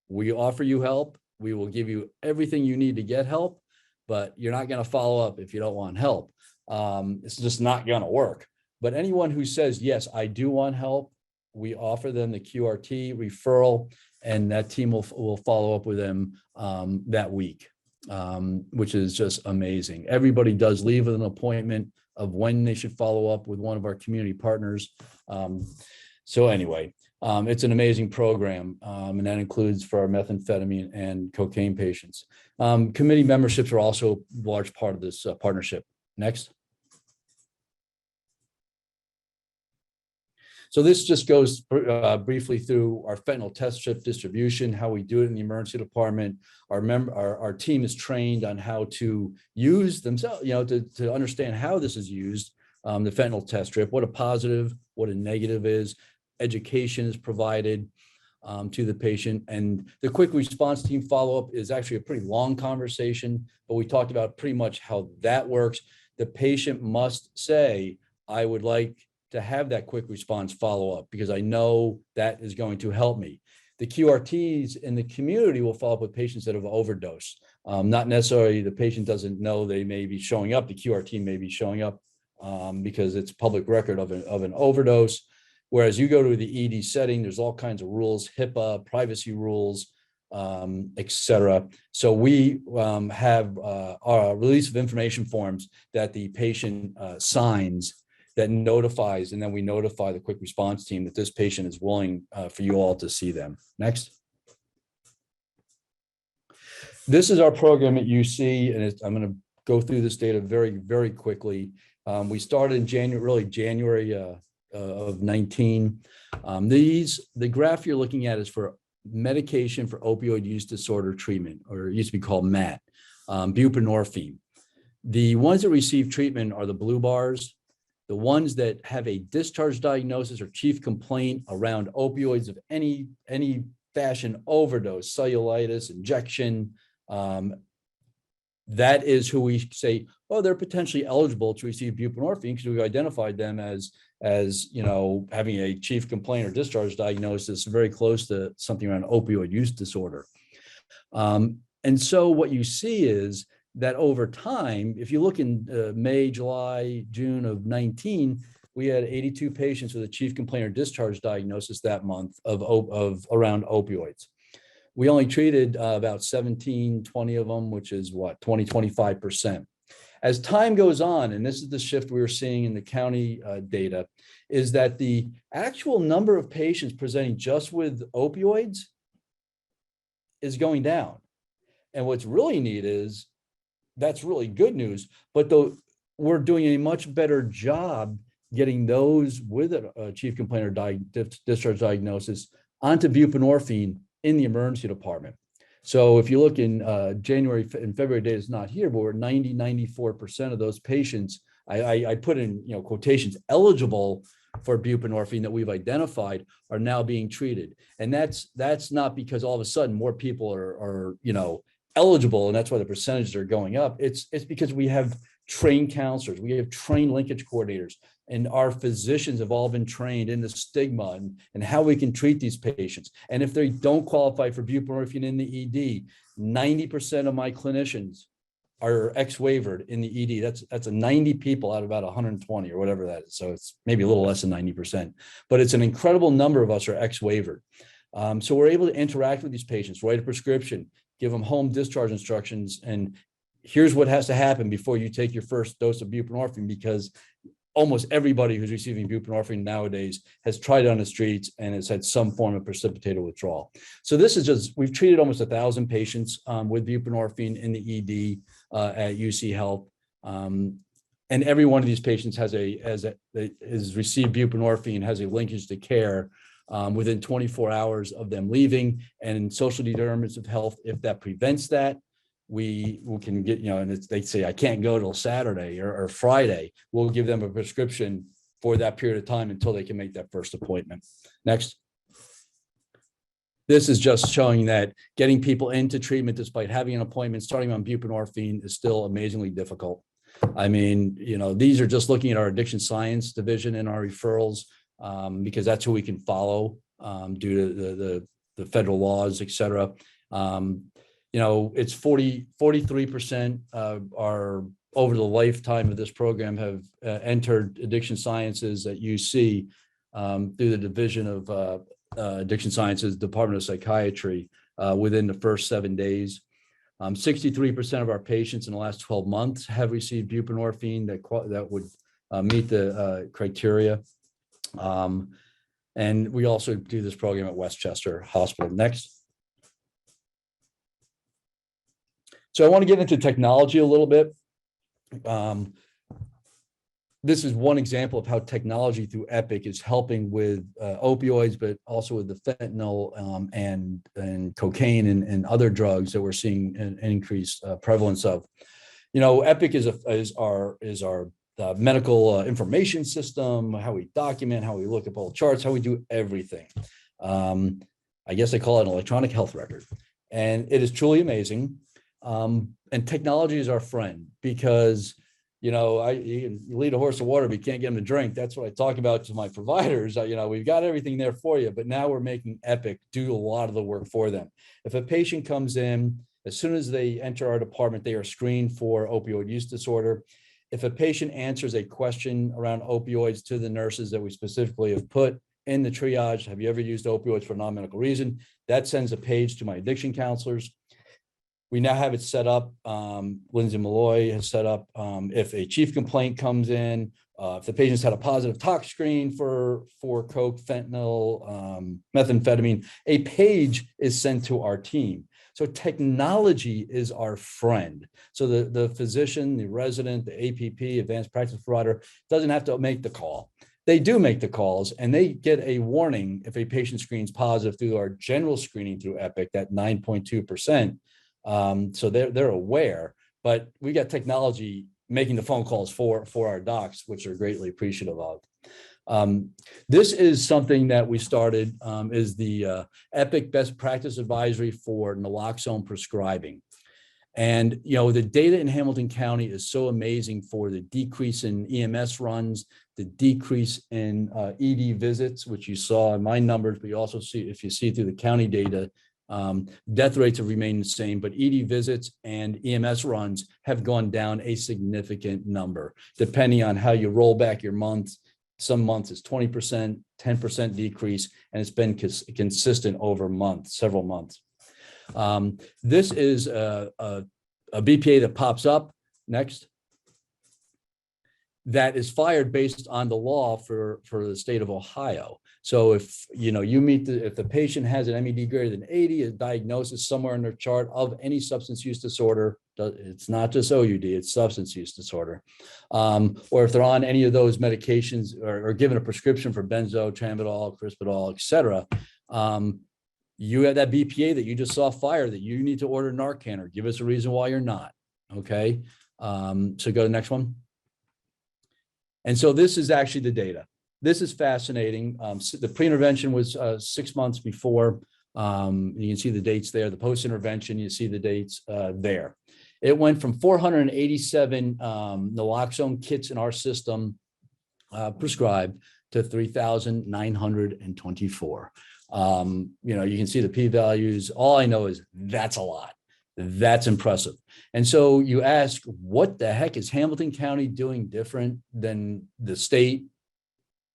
we offer you help. We will give you everything you need to get help, but you're not going to follow up if you don't want help. It's just not going to work. But anyone who says, yes, I do want help, we offer them the QRT referral, and that team will follow up with them that week, which is just amazing. Everybody does leave with an appointment of when they should follow up with one of our community partners. So anyway, It's an amazing program, and that includes for our methamphetamine and cocaine patients. Committee memberships are also a large part of this partnership. Next. So this just goes briefly through our fentanyl test strip distribution, how we do it in the emergency department. Our team is trained on how to use themselves, to understand how this is used, the fentanyl test strip, what a positive, what a negative is. Education is provided to the patient. And the quick response team follow-up is actually a pretty long conversation, but we talked about pretty much how that works. The patient must say, I would like to have that quick response follow-up because I know that is going to help me. The QRTs in the community will follow up with patients that have overdosed. Not necessarily the patient doesn't know they may be showing up. The QRT may be showing up because it's public record of an overdose. Whereas you go to the ED setting, there's all kinds of rules, HIPAA, privacy rules, et cetera. So we have our release of information forms that the patient signs that notifies, and then we notify the quick response team that this patient is willing for you all to see them. Next. This is our program at UC, and I'm going to go through this data very, very quickly. We started in January of 19. The graph you're looking at is for medication for opioid use disorder treatment, or it used to be called MAT, buprenorphine. The ones that receive treatment are the blue bars. The ones that have a discharge diagnosis or chief complaint around opioids of any fashion, overdose, cellulitis, injection, that is who we say, oh, they're potentially eligible to receive buprenorphine because we've identified them as having a chief complaint or discharge diagnosis very close to something around opioid use disorder. And so what you see is that over time, if you look in May, July, June of 19, we had 82 patients with a chief complaint or discharge diagnosis that month of around opioids. We only treated about 17, 20 of them, which is what, 25%. As time goes on, and this is the shift we were seeing in the county data, is that the actual number of patients presenting just with opioids is going down. And what's really neat is that's really good news, but we're doing a much better job getting those with a chief complaint or discharge diagnosis onto buprenorphine in the emergency department. So if you look in January and February data is not here, but we're 94% of those patients, I put in quotations, eligible for buprenorphine that we've identified are now being treated. And that's not because all of a sudden more people are eligible, and that's why the percentages are going up. It's because we have trained counselors, we have trained linkage coordinators, and our physicians have all been trained in the stigma and how we can treat these patients. And if they don't qualify for buprenorphine in the ED, 90% of my clinicians are ex-waivered in the ED. That's a 90 people out of about 120 or whatever that is. So it's maybe a little less than 90%, but it's an incredible number of us are ex-waivered. So we're able to interact with these patients, write a prescription, give them home discharge instructions, and here's what has to happen before you take your first dose of buprenorphine, because almost everybody who's receiving buprenorphine nowadays has tried it on the streets and has had some form of precipitated withdrawal. So this is just, we've treated almost 1,000 patients with buprenorphine in the ED at UC Health. And every one of these patients has received buprenorphine, has a linkage to care within 24 hours of them leaving. And social determinants of health, if that prevents that, we can get, and they say, I can't go till Saturday or Friday, we'll give them a prescription for that period of time until they can make that first appointment. Next. This is just showing that getting people into treatment despite having an appointment, starting on buprenorphine, is still amazingly difficult. I mean, these are just looking at our addiction science division and our referrals, because that's who we can follow due to the federal laws, et cetera. It's 43% are over the lifetime of this program have entered addiction sciences at UC through the Division of Addiction Sciences, Department of Psychiatry within the first 7 days. 63% of our patients in the last 12 months have received buprenorphine that would meet the criteria. And we also do this program at Westchester Hospital. Next. So I want to get into technology a little bit. This is one example of how technology through Epic is helping with opioids, but also with the fentanyl and cocaine and other drugs that we're seeing an increased prevalence of. You know, Epic is our medical information system, how we document, how we look up all charts, how we do everything. I guess I call it an electronic health record, and it is truly amazing. And technology is our friend because, you know, you lead a horse to water, but you can't get him to drink. That's what I talk about to my providers. You know, we've got everything there for you, but now we're making Epic do a lot of the work for them. If a patient comes in, as soon as they enter our department, they are screened for opioid use disorder. If a patient answers a question around opioids to the nurses that we specifically have put in the triage, have you ever used opioids for a non-medical reason? That sends a page to my addiction counselors. We now have it set up. Lindsay Malloy has set up if a chief complaint comes in, if the patient's had a positive tox screen for coke, fentanyl, methamphetamine, a page is sent to our team. So technology is our friend. So the physician, the resident, the APP, advanced practice provider, doesn't have to make the call. They do make the calls, and they get a warning if a patient screens positive through our general screening through Epic, that 9.2%. So they're aware, but we got technology making the phone calls for our docs, which are greatly appreciative of. This is something that we started, is the Epic Best Practice Advisory for Naloxone prescribing. And, you know, the data in Hamilton County is so amazing for the decrease in EMS runs, the decrease in ED visits, which you saw in my numbers, but you also see, if you see through the county data, death rates have remained the same, but ED visits and EMS runs have gone down a significant number, depending on how you roll back your months. Some months it's 20%, 10% decrease, and it's been consistent over months, several months. This is a BPA that pops up next, that is fired based on the law for the state of Ohio. So if you meet if the patient has an MED greater than 80, a diagnosis somewhere in their chart of any substance use disorder, it's not just OUD, it's substance use disorder, or if they're on any of those medications or given a prescription for benzo, tramadol, crispidol, et cetera, you have that BPA that you just saw fire that you need to order Narcan or give us a reason why you're not. Okay, so go to the next one. And so this is actually the data. This is fascinating. The pre-intervention was 6 months before. You can see the dates there. The post-intervention, you see the dates there. It went from 487 naloxone kits in our system prescribed to 3,924. You can see the p-values. All I know is that's a lot. That's impressive. And so you ask, what the heck is Hamilton County doing different than the state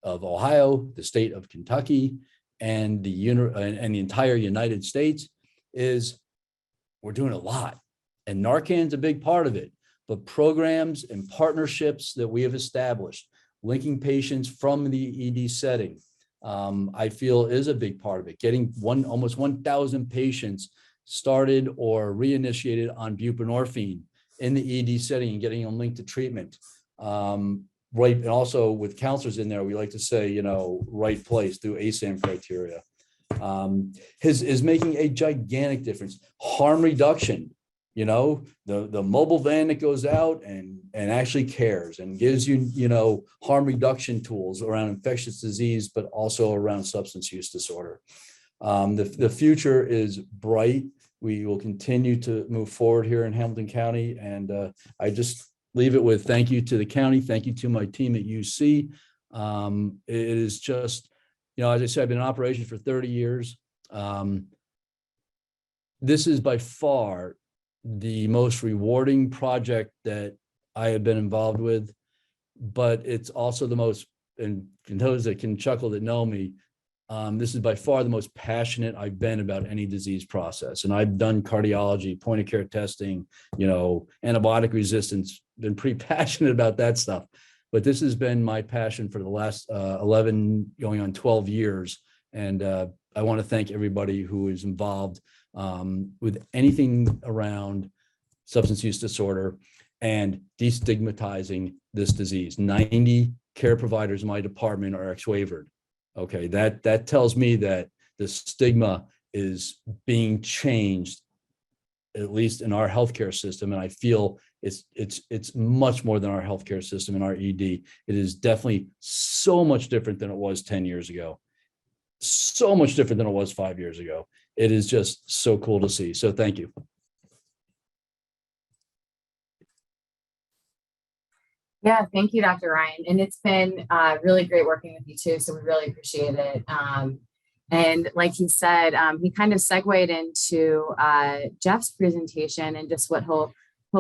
of Ohio, the state of Kentucky, and the entire United States? Is we're doing a lot. And Narcan's a big part of it. But programs and partnerships that we have established, linking patients from the ED setting, I feel is a big part of it. Getting almost 1,000 patients started or reinitiated on buprenorphine in the ED setting and getting them linked to treatment. Right, and also with counselors in there, we like to say, right place through ASAM criteria. Is making a gigantic difference. Harm reduction, the mobile van that goes out and actually cares and gives you, harm reduction tools around infectious disease, but also around substance use disorder. The future is bright. We will continue to move forward here in Hamilton County. And I just leave it with thank you to the county. Thank you to my team at UC. It is just, as I said, I've been in operations for 30 years. This is by far the most rewarding project that I have been involved with, but it's also the most, and those that can chuckle that know me, this is by far the most passionate I've been about any disease process. And I've done cardiology, point of care testing, antibiotic resistance, been pretty passionate about that stuff. but this has been my passion for the last 11 going on 12 years. And I want to thank everybody who is involved with anything around substance use disorder and destigmatizing this disease. 90 care providers in my department are ex-waivered. Okay, that tells me that the stigma is being changed, at least in our healthcare system. And I feel it's much more than our healthcare system and our ED. It is definitely so much different than it was 10 years ago. So much different than it was 5 years ago. It is just so cool to see. So thank you. Yeah, thank you, Dr. Ryan. And it's been really great working with you too. So we really appreciate it. And like he said, he kind of segued into Jeff's presentation and just what he'll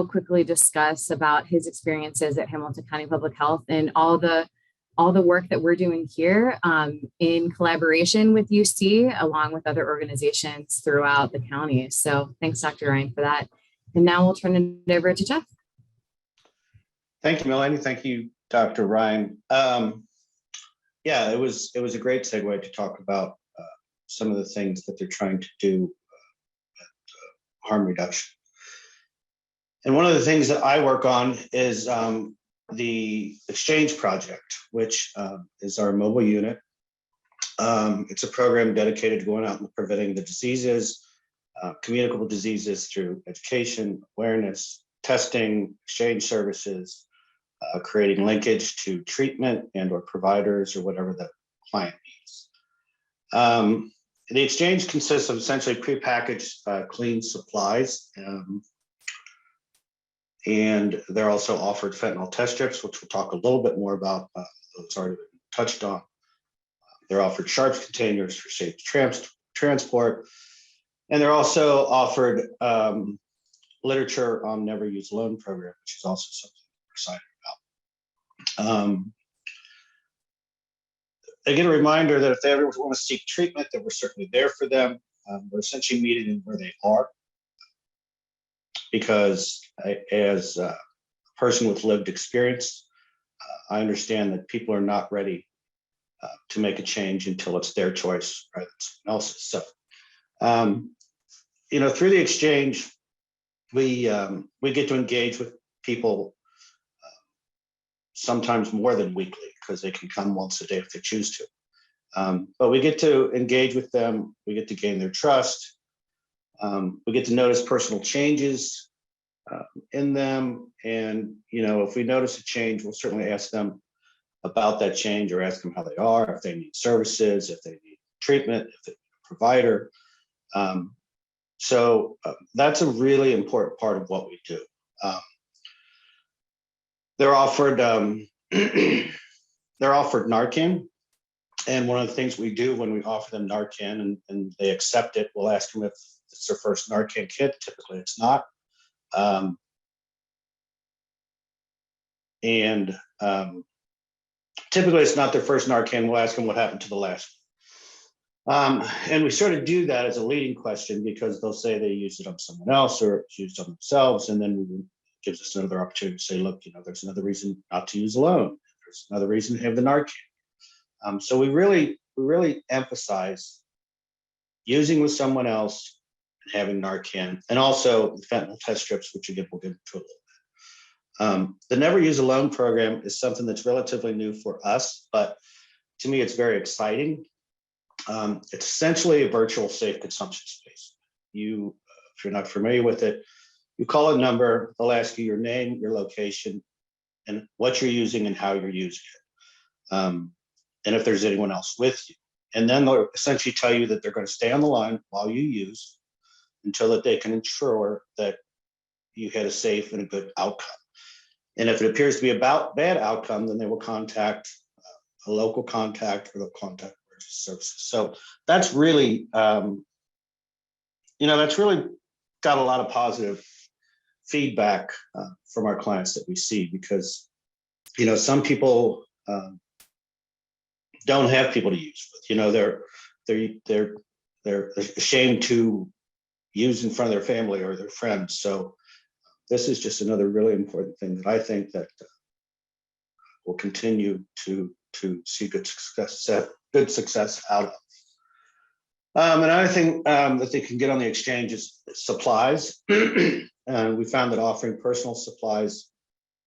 quickly discuss about his experiences at Hamilton County Public Health and all the work that we're doing here in collaboration with UC, along with other organizations throughout the county. So thanks, Dr. Ryan, for that. And now we'll turn it over to Jeff. Thank you, Melanie. Thank you, Dr. Ryan. Yeah, it was a great segue to talk about some of the things that they're trying to do at harm reduction. And one of the things that I work on is the Exchange Project, which is our mobile unit. It's a program dedicated to going out and preventing the diseases, communicable diseases through education, awareness, testing, exchange services, creating linkage to treatment and or providers or whatever the client needs. The exchange consists of essentially prepackaged clean supplies. And they're also offered fentanyl test strips, which we'll talk a little bit more about. It's already been touched on. They're offered sharps containers for safe transport. And they're also offered literature on Never Use Alone program, which is also something we're excited about. Again, a reminder that if they ever want to seek treatment, that we're certainly there for them. We're essentially meeting them where they are. Because as a person with lived experience, I understand that people are not ready to make a change until it's their choice rather than someone else's. So, through the exchange, we get to engage with people sometimes more than weekly because they can come once a day if they choose to. But we get to engage with them. We get to gain their trust. We get to notice personal changes in them. And, if we notice a change, we'll certainly ask them about that change or ask them how they are, if they need services, if they need treatment, if they need a provider. So that's a really important part of what we do. They're offered Narcan. And one of the things we do when we offer them Narcan and they accept it, we'll ask them if it's their first Narcan kit. Typically it's not. Typically it's not their first Narcan. We'll ask them what happened to the last one. And we sort of do that as a leading question because they'll say they used it on someone else or it's used on themselves. And then it gives us another opportunity to say, look, there's another reason not to use alone. There's another reason to have the Narcan. So we really emphasize using with someone else and having Narcan, and also the fentanyl test strips, which again we'll get into a little bit. The Never Use Alone program is something that's relatively new for us, but to me it's very exciting. It's essentially a virtual safe consumption space. If you're not familiar with it, you call a number, they'll ask you your name, your location, and what you're using and how you're using it. And if there's anyone else with you. And then they'll essentially tell you that they're going to stay on the line while you use until that they can ensure that you had a safe and a good outcome. And if it appears to be a bad outcome, then they will contact a local contact or they'll contact emergency services. So that's really, that's really got a lot of positive feedback from our clients that we see because, some people don't have people to use with. They're ashamed to use in front of their family or their friends. So this is just another really important thing that I think that will continue to see good success out of. Another thing that they can get on the exchange is supplies. We found that offering personal supplies,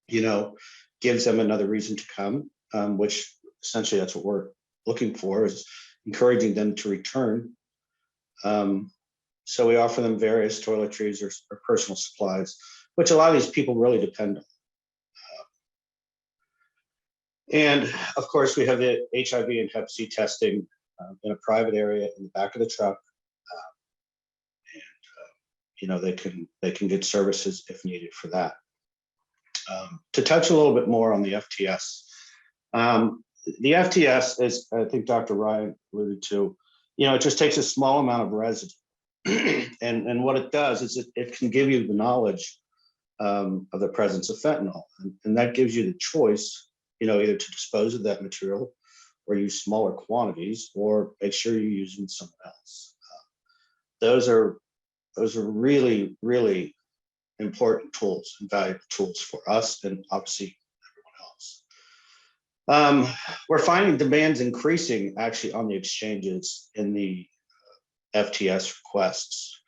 gives them another reason to come, which essentially that's what we're looking for, is encouraging them to return. So we offer them various toiletries or personal supplies, which a lot of these people really depend on. And of course, we have the HIV and Hep C testing in a private area in the back of the truck. They can get services if needed for that. To touch a little bit more on the FTS, the FTS, as I think Dr. Ryan alluded to, it just takes a small amount of residue. And what it does is it can give you the knowledge of the presence of fentanyl. And that gives you the choice, either to dispose of that material or use smaller quantities, or make sure you're using someone else. Those are really, really important tools and valuable tools for us and obviously everyone else. We're finding demands increasing actually on the exchanges in the FTS requests,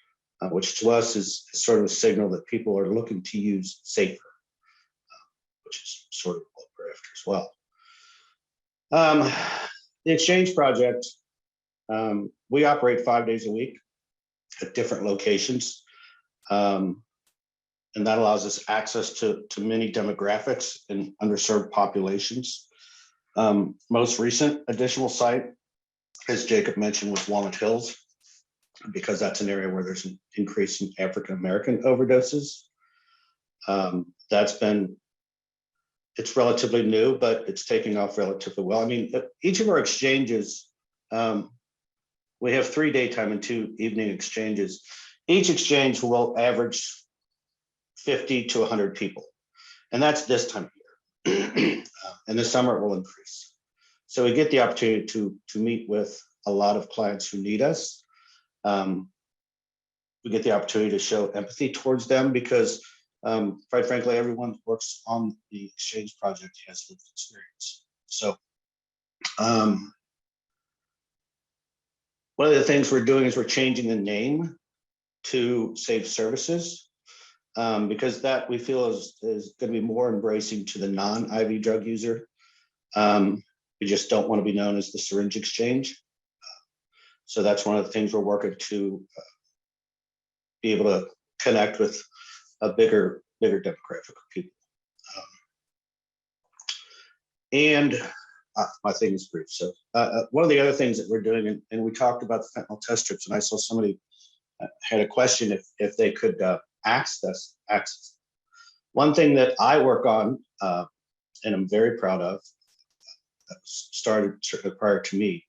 which to us is sort of a signal that people are looking to use safer, which is sort of what we're after as well. The exchange project, we operate 5 days a week at different locations. And that allows us access to many demographics and underserved populations. Most recent additional site, as Jacob mentioned, was Walnut Hills, because that's an area where there's an increase in African-American overdoses. It's relatively new, but it's taking off relatively well. I mean, each of our exchanges, we have 3 daytime and 2 evening exchanges. Each exchange will average 50 to 100 people. And that's this time of year. And this summer it will increase. So we get the opportunity to meet with a lot of clients who need us. We get the opportunity to show empathy towards them because, quite frankly, everyone who works on the exchange project has lived experience. So one of the things we're doing is we're changing the name to Safe Services, because that we feel is going to be more embracing to the non-IV drug user. We just don't want to be known as the syringe exchange. So that's one of the things we're working to be able to connect with a bigger demographic of people. My thing is brief. So one of the other things that we're doing, and we talked about the fentanyl test strips, and I saw somebody had a question if they could access. One thing that I work on, and I'm very proud of, that started prior to me,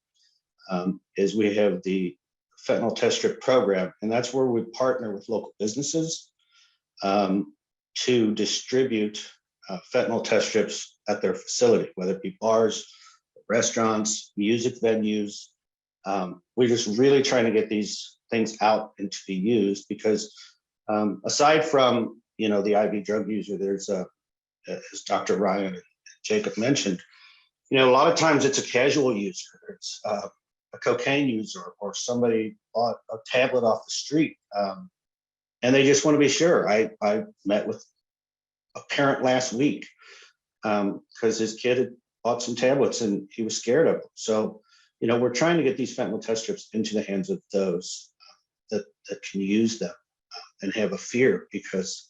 is we have the fentanyl test strip program, and that's where we partner with local businesses to distribute fentanyl test strips at their facility, whether it be bars, restaurants, music venues. We're just really trying to get these things out and to be used because aside from the IV drug user, there's as Dr. Ryan and Jacob mentioned, a lot of times it's a casual user. It's a cocaine user or somebody bought a tablet off the street and they just want to be sure. I met with a parent last week because his kid had bought some tablets and he was scared of them. So, we're trying to get these fentanyl test strips into the hands of those that can use them and have a fear because,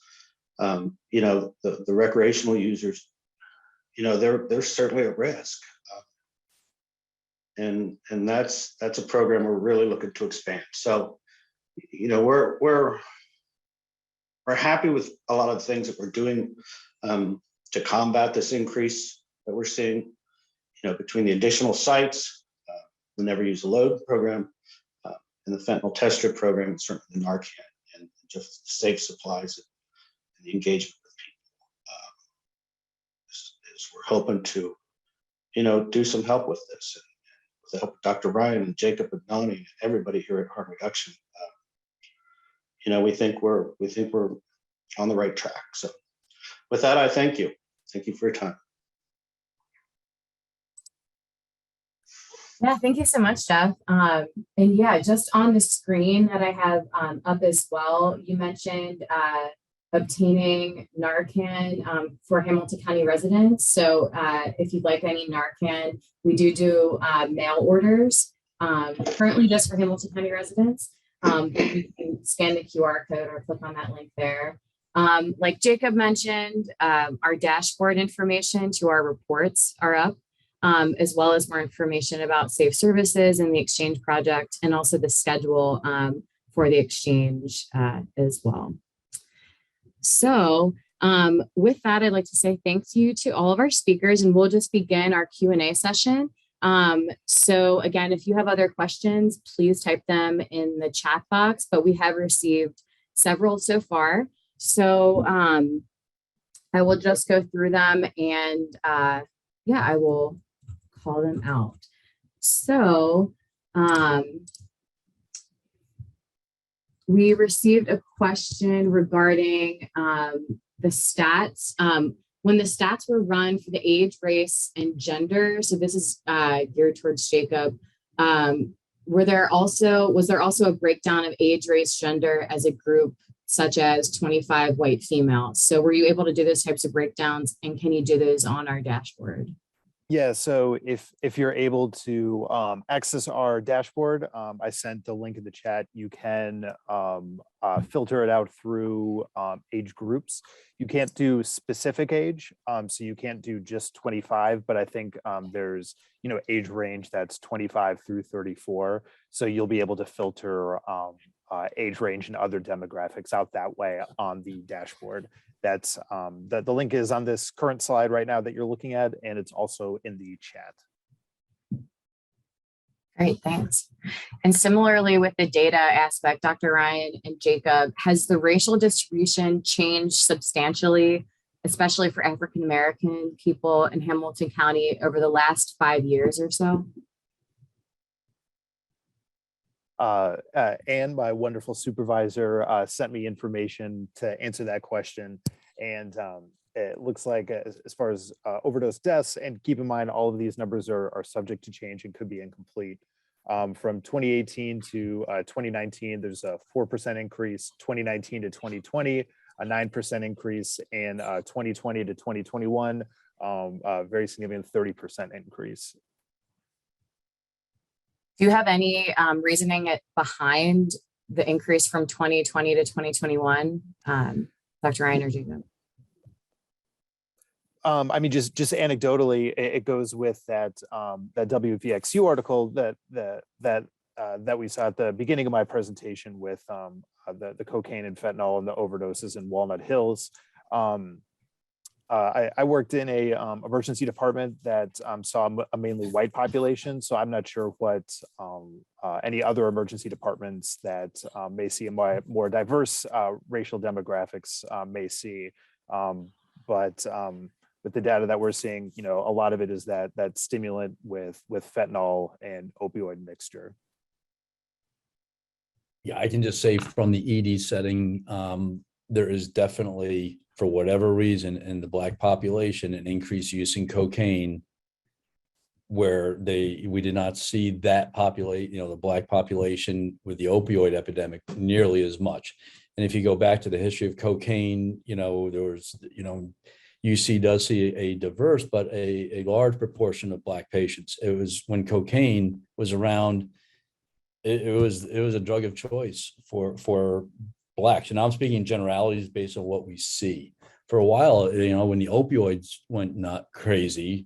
the recreational users, they're certainly at risk. And that's a program we're really looking to expand. So, we're happy with a lot of the things that we're doing to combat this increase that we're seeing, between the additional sites, the Never Use a Load program, and the fentanyl test strip program, and certainly the Narcan, and just safe supplies and the engagement with people. Is we're hoping to, do some help with this. And with the help of Dr. Ryan and Jacob and Melanie and everybody here at Harm Reduction, we think we're on the right track. So with that, I thank you. Thank you for your time. Yeah, thank you so much, Jeff. And yeah, just on the screen that I have up as well, you mentioned obtaining Narcan for Hamilton County residents. So if you'd like any Narcan, we do mail orders currently just for Hamilton County residents. But you can scan the QR code or click on that link there. Like Jacob mentioned, our dashboard information to our reports are up. As well as more information about safe services and the exchange project, and also the schedule for the exchange as well. So with that, I'd like to say thank you to all of our speakers, and we'll just begin our Q&A session. So again, if you have other questions, please type them in the chat box, but we have received several so far. So I will just go through them, and yeah, I will call them out. So we received a question regarding the stats. When the stats were run for the age, race, and gender, so this is geared towards Jacob, was there also a breakdown of age, race, gender as a group, such as 25 white females? So were you able to do those types of breakdowns, and can you do those on our dashboard? Yeah, so if you're able to access our dashboard, I sent the link in the chat. You can filter it out through age groups. You can't do specific age, so you can't do just 25, but I think there's, age range that's 25 through 34. So you'll be able to filter age range and other demographics out that way on the dashboard. That's the link is on this current slide right now that you're looking at, and it's also in the chat. Great, thanks. And similarly with the data aspect, Dr. Ryan and Jacob, has the racial distribution changed substantially, especially for African-American people in Hamilton County over the last 5 years or so? Anne, my wonderful supervisor, sent me information to answer that question. And it looks like as far as overdose deaths, and keep in mind, all of these numbers are subject to change and could be incomplete. From 2018 to 2019, there's a 4% increase, 2019 to 2020, a 9% increase, and 2020 to 2021, a very significant 30% increase. Do you have any reasoning behind the increase from 2020 to 2021, Dr. Ryan or Jacob? I mean, just anecdotally, it goes with that that WVXU article that we saw at the beginning of my presentation with the cocaine and fentanyl and the overdoses in Walnut Hills. I worked in a emergency department that saw a mainly white population, so I'm not sure what any other emergency departments that may see a more diverse racial demographics may see. But with the data that we're seeing, a lot of it is that stimulant with fentanyl and opioid mixture. Yeah, I can just say from the ED setting, there is definitely, for whatever reason, in the Black population, an increased use in cocaine, where we did not see that the Black population with the opioid epidemic nearly as much. And if you go back to the history of cocaine, there was, UC does see a diverse, but a large proportion of Black patients. It was when cocaine was around, it was a drug of choice for Blacks. And I'm speaking in generalities based on what we see. For a while, when the opioids went not crazy,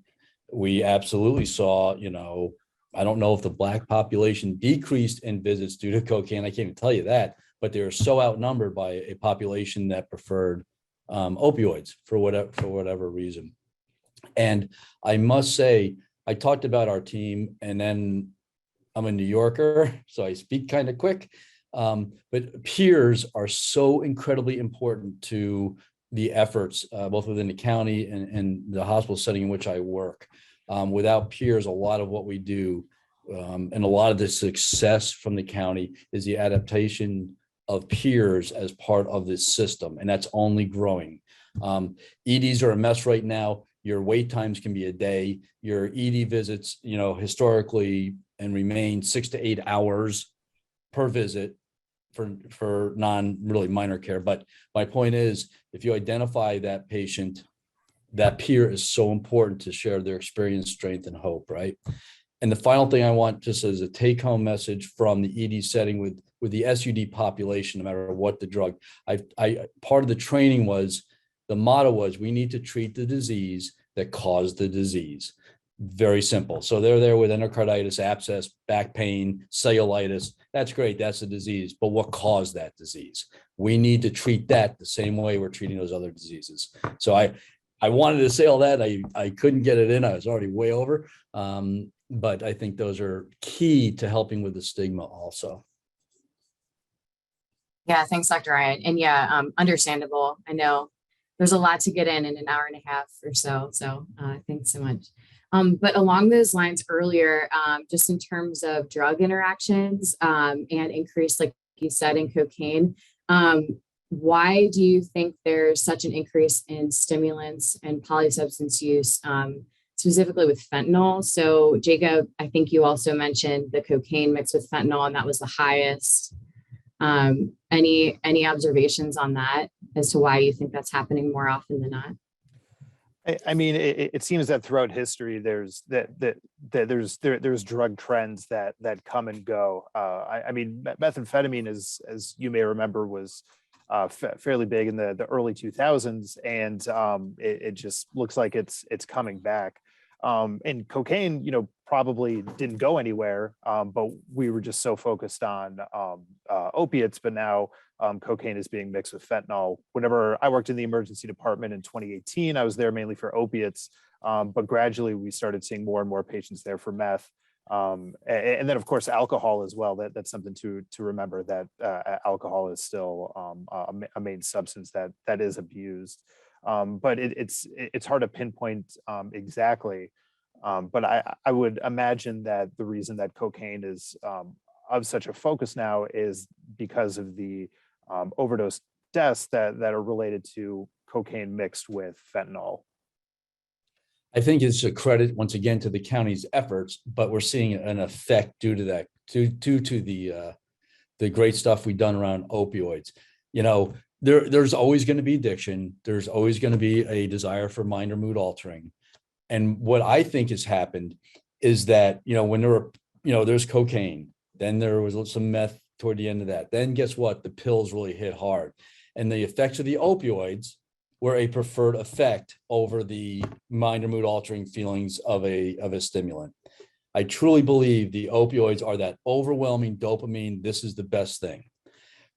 we absolutely saw, I don't know if the Black population decreased in visits due to cocaine. I can't even tell you that, but they were so outnumbered by a population that preferred opioids for whatever reason. And I must say, I talked about our team, and then I'm a New Yorker, so I speak kind of quick. But peers are so incredibly important to the efforts, both within the county and the hospital setting in which I work. Without peers, a lot of what we do and a lot of the success from the county is the adaptation of peers as part of this system, and that's only growing. EDs are a mess right now. Your wait times can be a day. Your ED visits, historically and remain 6 to 8 hours per visit for non really minor care. But my point is, if you identify that patient, that peer is so important to share their experience, strength, and hope, right? And the final thing I want, just as a take-home message from the ED setting with the SUD population, no matter what the drug, I part of the training was, the motto was, we need to treat the disease that caused the disease. Very simple. So they're there with endocarditis, abscess, back pain, cellulitis. That's great. That's the disease. But what caused that disease? We need to treat that the same way we're treating those other diseases. So I wanted to say all that. I couldn't get it in. I was already way over. But I think those are key to helping with the stigma also. Yeah, thanks, Dr. Ryan. And yeah, understandable. I know there's a lot to get in an hour and a half or so. So thanks so much. But along those lines earlier, just in terms of drug interactions and increase, like you said, in cocaine, why do you think there's such an increase in stimulants and polysubstance use, specifically with fentanyl? So Jacob, I think you also mentioned the cocaine mixed with fentanyl, and that was the highest. Any observations on that as to why you think that's happening more often than not? I mean, it seems that throughout history, there's drug trends that come and go. I mean, methamphetamine, as you may remember, was fairly big in the early 2000s, and it just looks like it's coming back. And cocaine, probably didn't go anywhere, but we were just so focused on opiates. But now cocaine is being mixed with fentanyl. Whenever I worked in the emergency department in 2018, I was there mainly for opiates, but gradually we started seeing more and more patients there for meth. And then, of course, alcohol as well. That's something to remember, that alcohol is still a main substance that is abused. But it's hard to pinpoint exactly. But I would imagine that the reason that cocaine is of such a focus now is because of the overdose deaths that are related to cocaine mixed with fentanyl. I think it's a credit once again to the county's efforts, but we're seeing an effect due to that, due to the great stuff we've done around opioids. There's always going to be addiction. There's always going to be a desire for mind or mood altering. And what I think has happened is that, when there's cocaine, then there was some meth toward the end of that. Then guess what? The pills really hit hard. And the effects of the opioids were a preferred effect over the mind or mood altering feelings of a stimulant. I truly believe the opioids are that overwhelming dopamine. This is the best thing.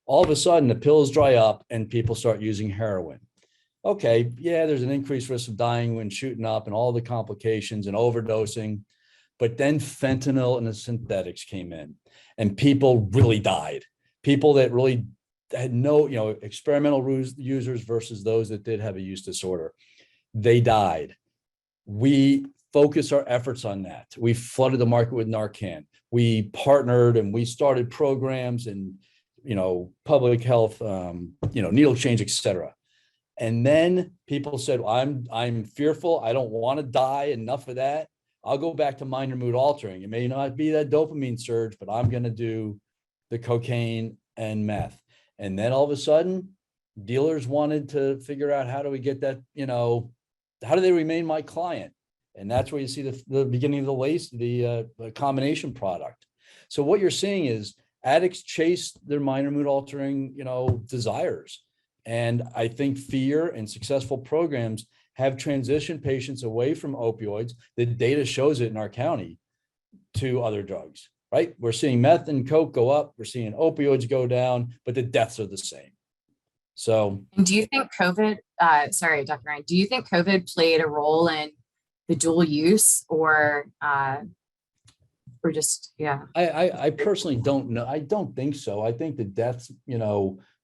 All of a sudden, the pills dry up and people start using heroin. Okay, yeah, there's an increased risk of dying when shooting up and all the complications and overdosing. But then fentanyl and the synthetics came in and people really died. People that really had no, experimental users versus those that did have a use disorder, they died. We focused our efforts on that. We flooded the market with Narcan. We partnered and we started programs and, public health, needle exchange, et cetera. And then people said, well, I'm fearful. I don't want to die. Enough of that. I'll go back to mind or mood altering. It may not be that dopamine surge, but I'm going to do the cocaine and meth. And then all of a sudden, dealers wanted to figure out, how do we get that, how do they remain my client? And that's where you see the beginning of the combination product. So what you're seeing is addicts chase their mind or mood altering, desires. And I think fear and successful programs have transitioned patients away from opioids. The data shows it in our county, to other drugs, right? We're seeing meth and coke go up. We're seeing opioids go down, but the deaths are the same. So, and do you think COVID, sorry, Dr. Ryan, do you think COVID played a role in the dual use or just, yeah? I personally don't know. I don't think so. I think the deaths,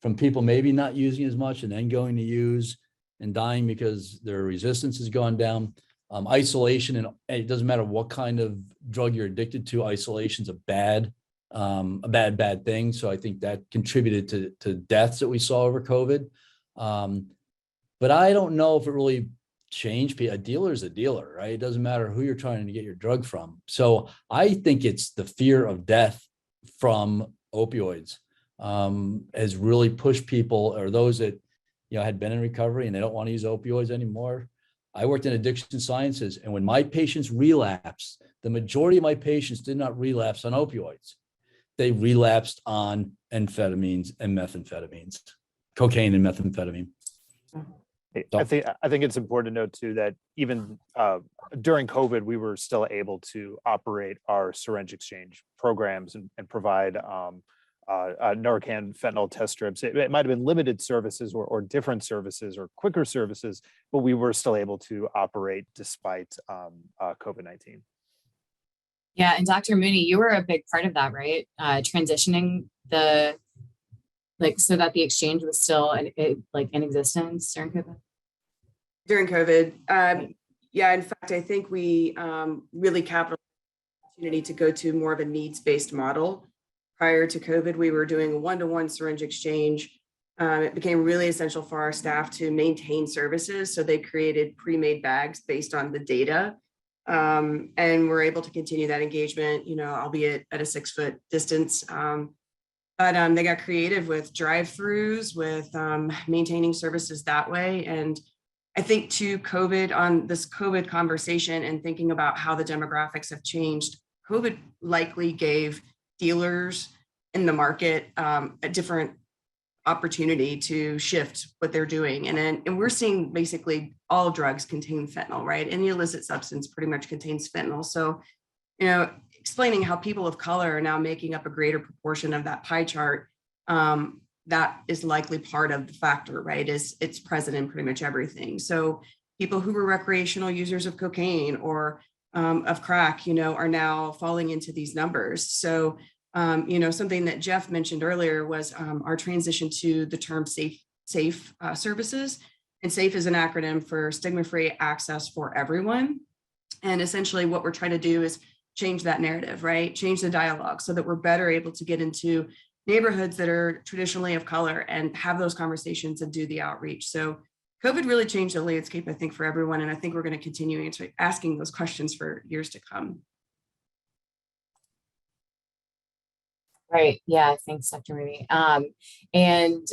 from people maybe not using as much and then going to use and dying because their resistance has gone down. Isolation, and it doesn't matter what kind of drug you're addicted to, isolation's a bad thing. So I think that contributed to deaths that we saw over COVID. But I don't know if it really a dealer is a dealer, right? It doesn't matter who you're trying to get your drug from. So I think it's the fear of death from opioids has really pushed people, or those that, had been in recovery and they don't want to use opioids anymore. I worked in addiction sciences, and when my patients relapsed, the majority of my patients did not relapse on opioids. They relapsed on amphetamines and methamphetamines, cocaine and methamphetamine. I think it's important to note too that even during COVID, we were still able to operate our syringe exchange programs and provide Narcan fentanyl test strips. It might have been limited services or different services or quicker services, but we were still able to operate despite COVID-19. Yeah, and Dr. Mooney, you were a big part of that, right? Transitioning so that the exchange was still in existence during COVID. During COVID, yeah. In fact, I think we really capitalized on the opportunity to go to more of a needs-based model. Prior to COVID, we were doing a one-to-one syringe exchange. It became really essential for our staff to maintain services, so they created pre-made bags based on the data. And we're able to continue that engagement, albeit at a 6-foot distance. But they got creative with drive-throughs, with maintaining services that way. And I think too, COVID, on this COVID conversation and thinking about how the demographics have changed, COVID likely gave dealers in the market a different opportunity to shift what they're doing. And we're seeing basically all drugs contain fentanyl, right? Any illicit substance pretty much contains fentanyl. So, explaining how people of color are now making up a greater proportion of that pie chart, that is likely part of the factor, right? It's present in pretty much everything. So people who were recreational users of cocaine or of crack, are now falling into these numbers. So, something that Jeff mentioned earlier was our transition to the term safe services. And SAFE is an acronym for stigma-free access for everyone. And essentially what we're trying to do is change that narrative, right? Change the dialogue so that we're better able to get into neighborhoods that are traditionally of color and have those conversations and do the outreach. So COVID really changed the landscape, I think, for everyone. And I think we're going to continue asking those questions for years to come. Right. Yeah. Thanks, Dr. Mooney. And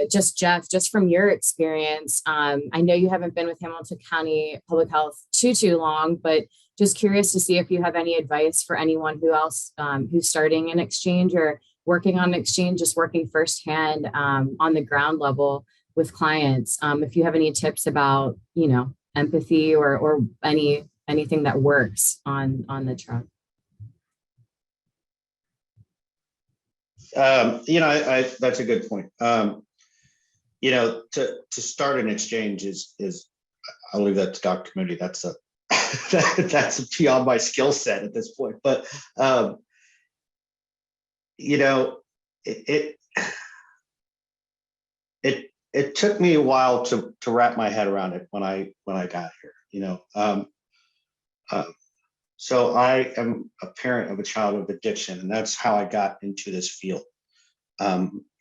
just Jeff, just from your experience, I know you haven't been with Hamilton County Public Health too long, but just curious to see if you have any advice for anyone who's starting an exchange or working on an exchange, just working firsthand on the ground level with clients. If you have any tips about, empathy or anything that works on the truck. That's a good point. To start an exchange is I'll leave that to Dr. Mooney. That's that's beyond my skill set at this point. But it took me a while to wrap my head around it when I got here. So I am a parent of a child with addiction, and that's how I got into this field,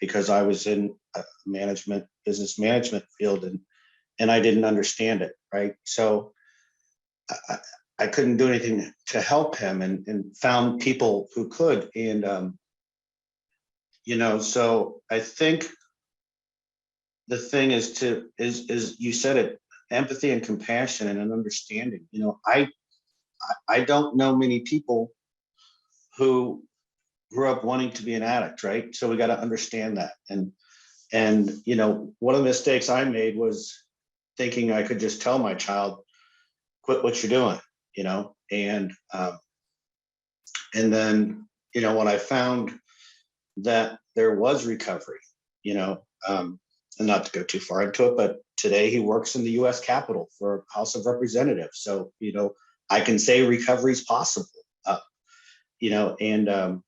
because I was in a business management field, and I didn't understand it, right? So I couldn't do anything to help him, and found people who could, and so I think the thing is you said it, empathy and compassion and an understanding. I don't know many people who grew up wanting to be an addict, right? So we got to understand that. And one of the mistakes I made was thinking I could just tell my child, quit what you're doing, and then, when I found that there was recovery, and not to go too far into it, but today he works in the U.S. Capitol for House of Representatives. So, I can say recovery is possible, and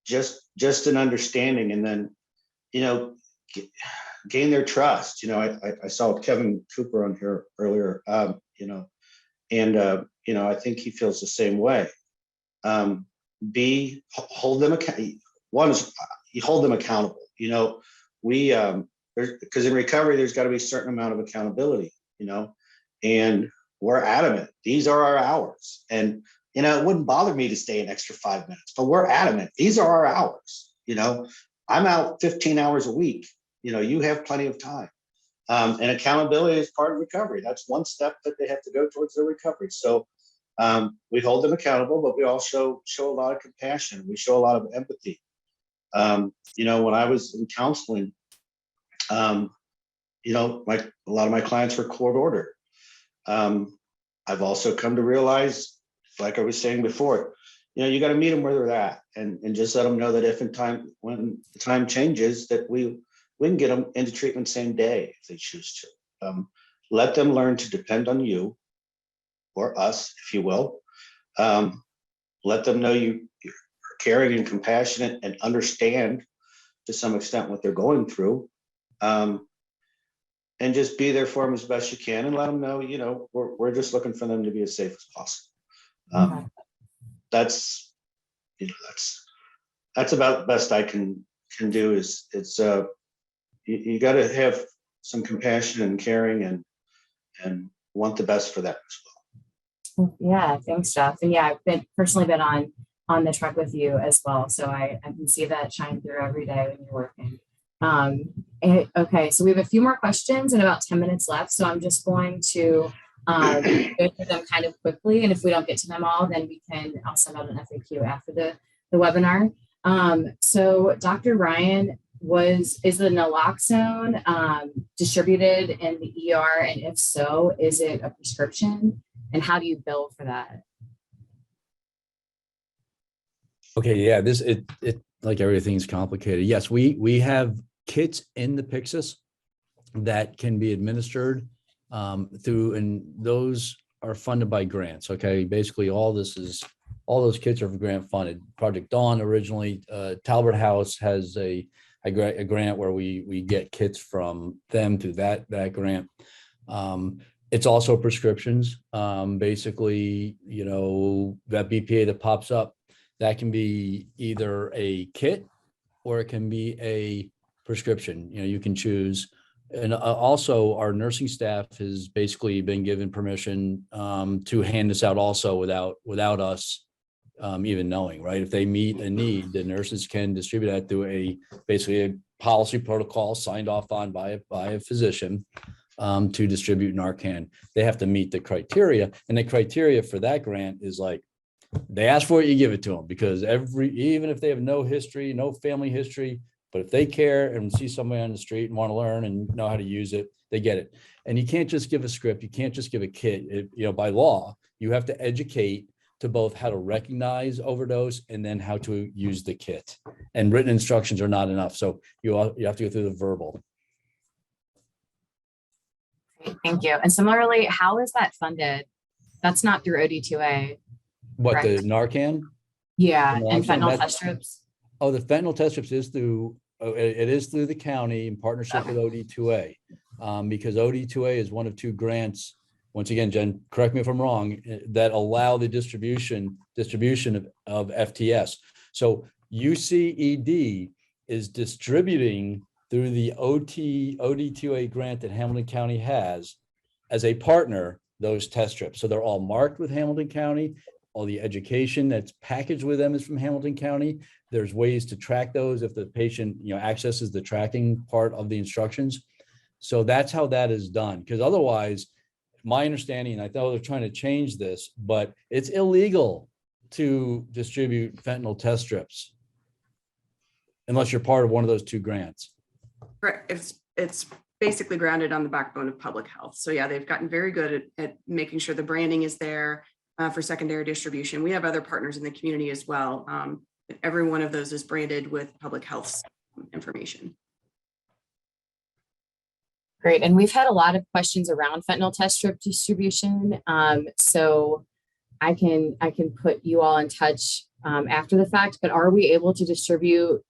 just an understanding, and then, gain their trust. I saw Kevin Cooper on here earlier, and I think he feels the same way. Hold them accountable. One is you hold them accountable. We because in recovery, there's got to be a certain amount of accountability, and we're adamant. These are our hours. And, it wouldn't bother me to stay an extra 5 minutes, but we're adamant. These are our hours. I'm out 15 hours a week. You have plenty of time. And accountability is part of recovery. That's one step that they have to go towards their recovery. So we hold them accountable, but we also show a lot of compassion. We show a lot of empathy. When I was in counseling, a lot of my clients were court ordered. I've also come to realize, like I was saying before, you got to meet them where they're at, and just let them know that when the time changes, that we can get them into treatment same day if they choose to. Let them learn to depend on you or us, if you will. Let them know you're caring and compassionate and understand to some extent what they're going through. And just be there for them as best you can, and let them know, we're just looking for them to be as safe as possible. That's about the best I can do. Is it's you got to have some compassion and caring and want the best for them as well. Yeah, thanks, Jeff. And yeah, I've personally been on the truck with you as well, so I can see that shine through every day when you're working. Okay, so we have a few more questions and about 10 minutes left, so I'm just going to go through them kind of quickly, and if we don't get to them all, then I'll send out an FAQ after the webinar. So Dr. Ryan, is the Naloxone distributed in the ER, and if so, is it a prescription, and how do you bill for that? Okay, yeah, it like everything's complicated. Yes, we have kits in the Pyxis that can be administered through, and those are funded by grants. Okay, basically all those kits are grant funded. Project Dawn originally, Talbot House has a grant where we get kits from them through that grant. It's also prescriptions. Basically, that BPA that pops up, that can be either a kit or it can be a prescription. You can choose. And also our nursing staff has basically been given permission to hand this out also without us even knowing, right? If they meet a need, the nurses can distribute that through basically a policy protocol signed off on by a physician to distribute Narcan. They have to meet the criteria, and the criteria for that grant is like, they ask for it, you give it to them, because even if they have no history, no family history, but if they care and see somebody on the street and want to learn and know how to use it, they get it. And you can't just give a script. You can't just give a kit. By law, you have to educate to both how to recognize overdose and then how to use the kit. And written instructions are not enough. So you have to go through the verbal. Great, thank you. And similarly, how is that funded? That's not through OD2A. What, correct? the Narcan? Yeah, The and Naloxone, fentanyl test strips. Oh, the fentanyl test strips is through, it is through the county in partnership with OD2A, because OD2A is one of two grants. Once again, Jen, correct me if I'm wrong, that allow the distribution of FTS. So UCED is distributing through the OD2A grant that Hamilton County has as a partner, those test strips. So they're all marked with Hamilton County. All the education that's packaged with them is from Hamilton County. There's ways to track those if the patient, accesses the tracking part of the instructions. So that's how that is done. Because otherwise, my understanding, and I thought they're trying to change this, but it's illegal to distribute fentanyl test strips unless you're part of one of those two grants. Correct. It's basically grounded on the backbone of public health. So yeah, they've gotten very good at making sure the branding is there for secondary distribution. We have other partners in the community as well. Every one of those is branded with public health information. Great. And we've had a lot of questions around fentanyl test strip distribution. So I can put you all in touch after the fact, but are we able to distribute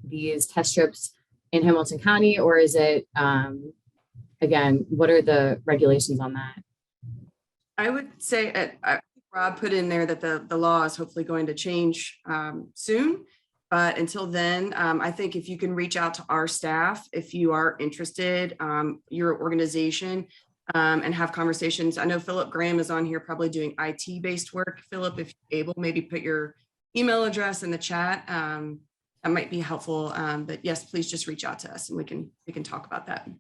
these test strips in Hamilton County, or is it, again, what are the regulations on that? I would say Rob put in there that the law is hopefully going to change soon. But until then, I think if you can reach out to our staff, if you are interested, your organization, and have conversations. I know Philip Graham is on here probably doing IT-based work. Philip, if you're able, maybe put your email address in the chat. That might be helpful. But yes, please just reach out to us and we can talk about that.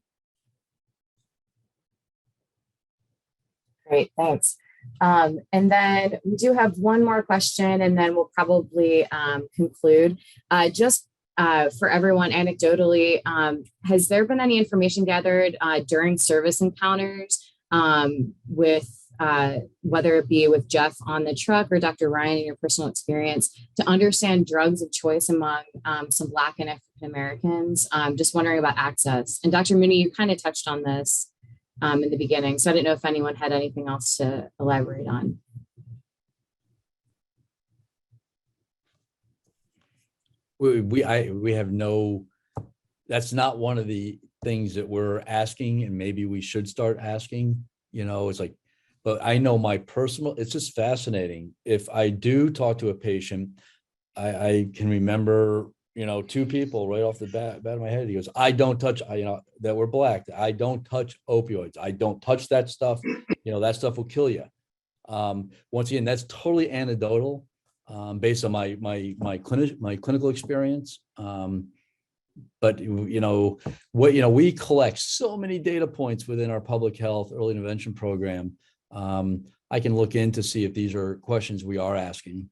Great, thanks. And then we do have one more question, and then we'll probably conclude. Just for everyone, anecdotally, has there been any information gathered during service encounters with whether it be with Jeff on the truck or Dr. Ryan in your personal experience to understand drugs of choice among some Black and African Americans? Just wondering about access. And Dr. Mooney, you kind of touched on this in the beginning, so I didn't know if anyone had anything else to elaborate on. We have no, that's not one of the things that we're asking, and maybe we should start asking, you know, it's like, but I know my personal, it's just fascinating. If I do talk to a patient, I can remember, you know, two people right off the bat of my head. He goes, I don't touch, you know, that were Black. I don't touch opioids. I don't touch that stuff. You know, that stuff will kill you. Once again, that's totally anecdotal, based on my clinical experience. But you know, we collect so many data points within our public health early intervention program. I can look in to see if these are questions we are asking.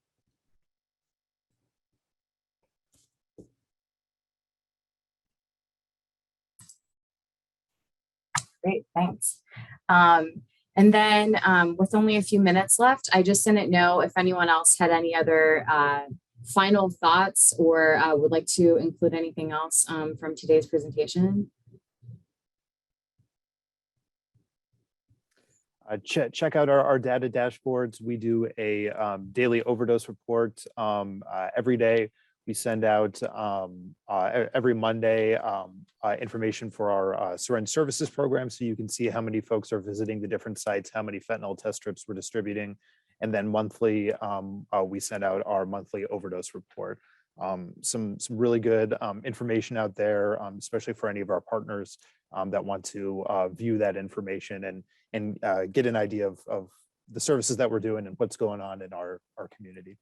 Great, thanks. And then with only a few minutes left, I just didn't know if anyone else had any other final thoughts or would like to include anything else from today's presentation. Check out our data dashboards. We do a daily overdose report every day. We send out every Monday information for our syringe services program, so you can see how many folks are visiting the different sites, how many fentanyl test strips we're distributing. And then monthly, we send out our monthly overdose report. Some really good information out there, especially for any of our partners that want to view that information and get an idea of the services that we're doing and what's going on in our community.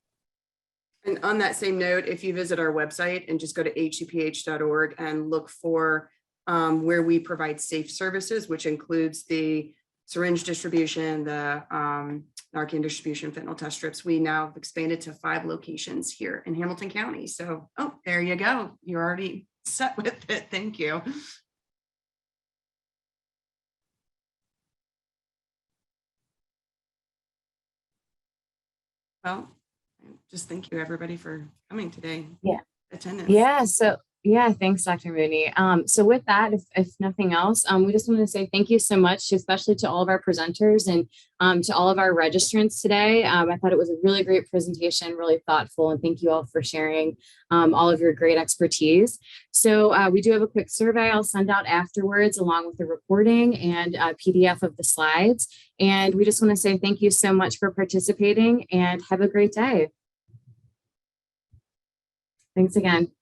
And on that same note, if you visit our website and just go to hcph.org and look for where we provide safe services, which includes the syringe distribution, the Narcan distribution, fentanyl test strips, we now have expanded to 5 locations here in Hamilton County. So, oh, there you go. You're already set with it. Thank you. Well, just thank you everybody for coming today. Yeah. Attendance. Yeah. So yeah, thanks, Dr. Mooney. So with that, if nothing else, we just want to say thank you so much, especially to all of our presenters and to all of our registrants today. I thought it was a really great presentation, really thoughtful, and thank you all for sharing all of your great expertise. So we do have a quick survey I'll send out afterwards, along with the recording and a PDF of the slides. And we just want to say thank you so much for participating and have a great day. Thanks again.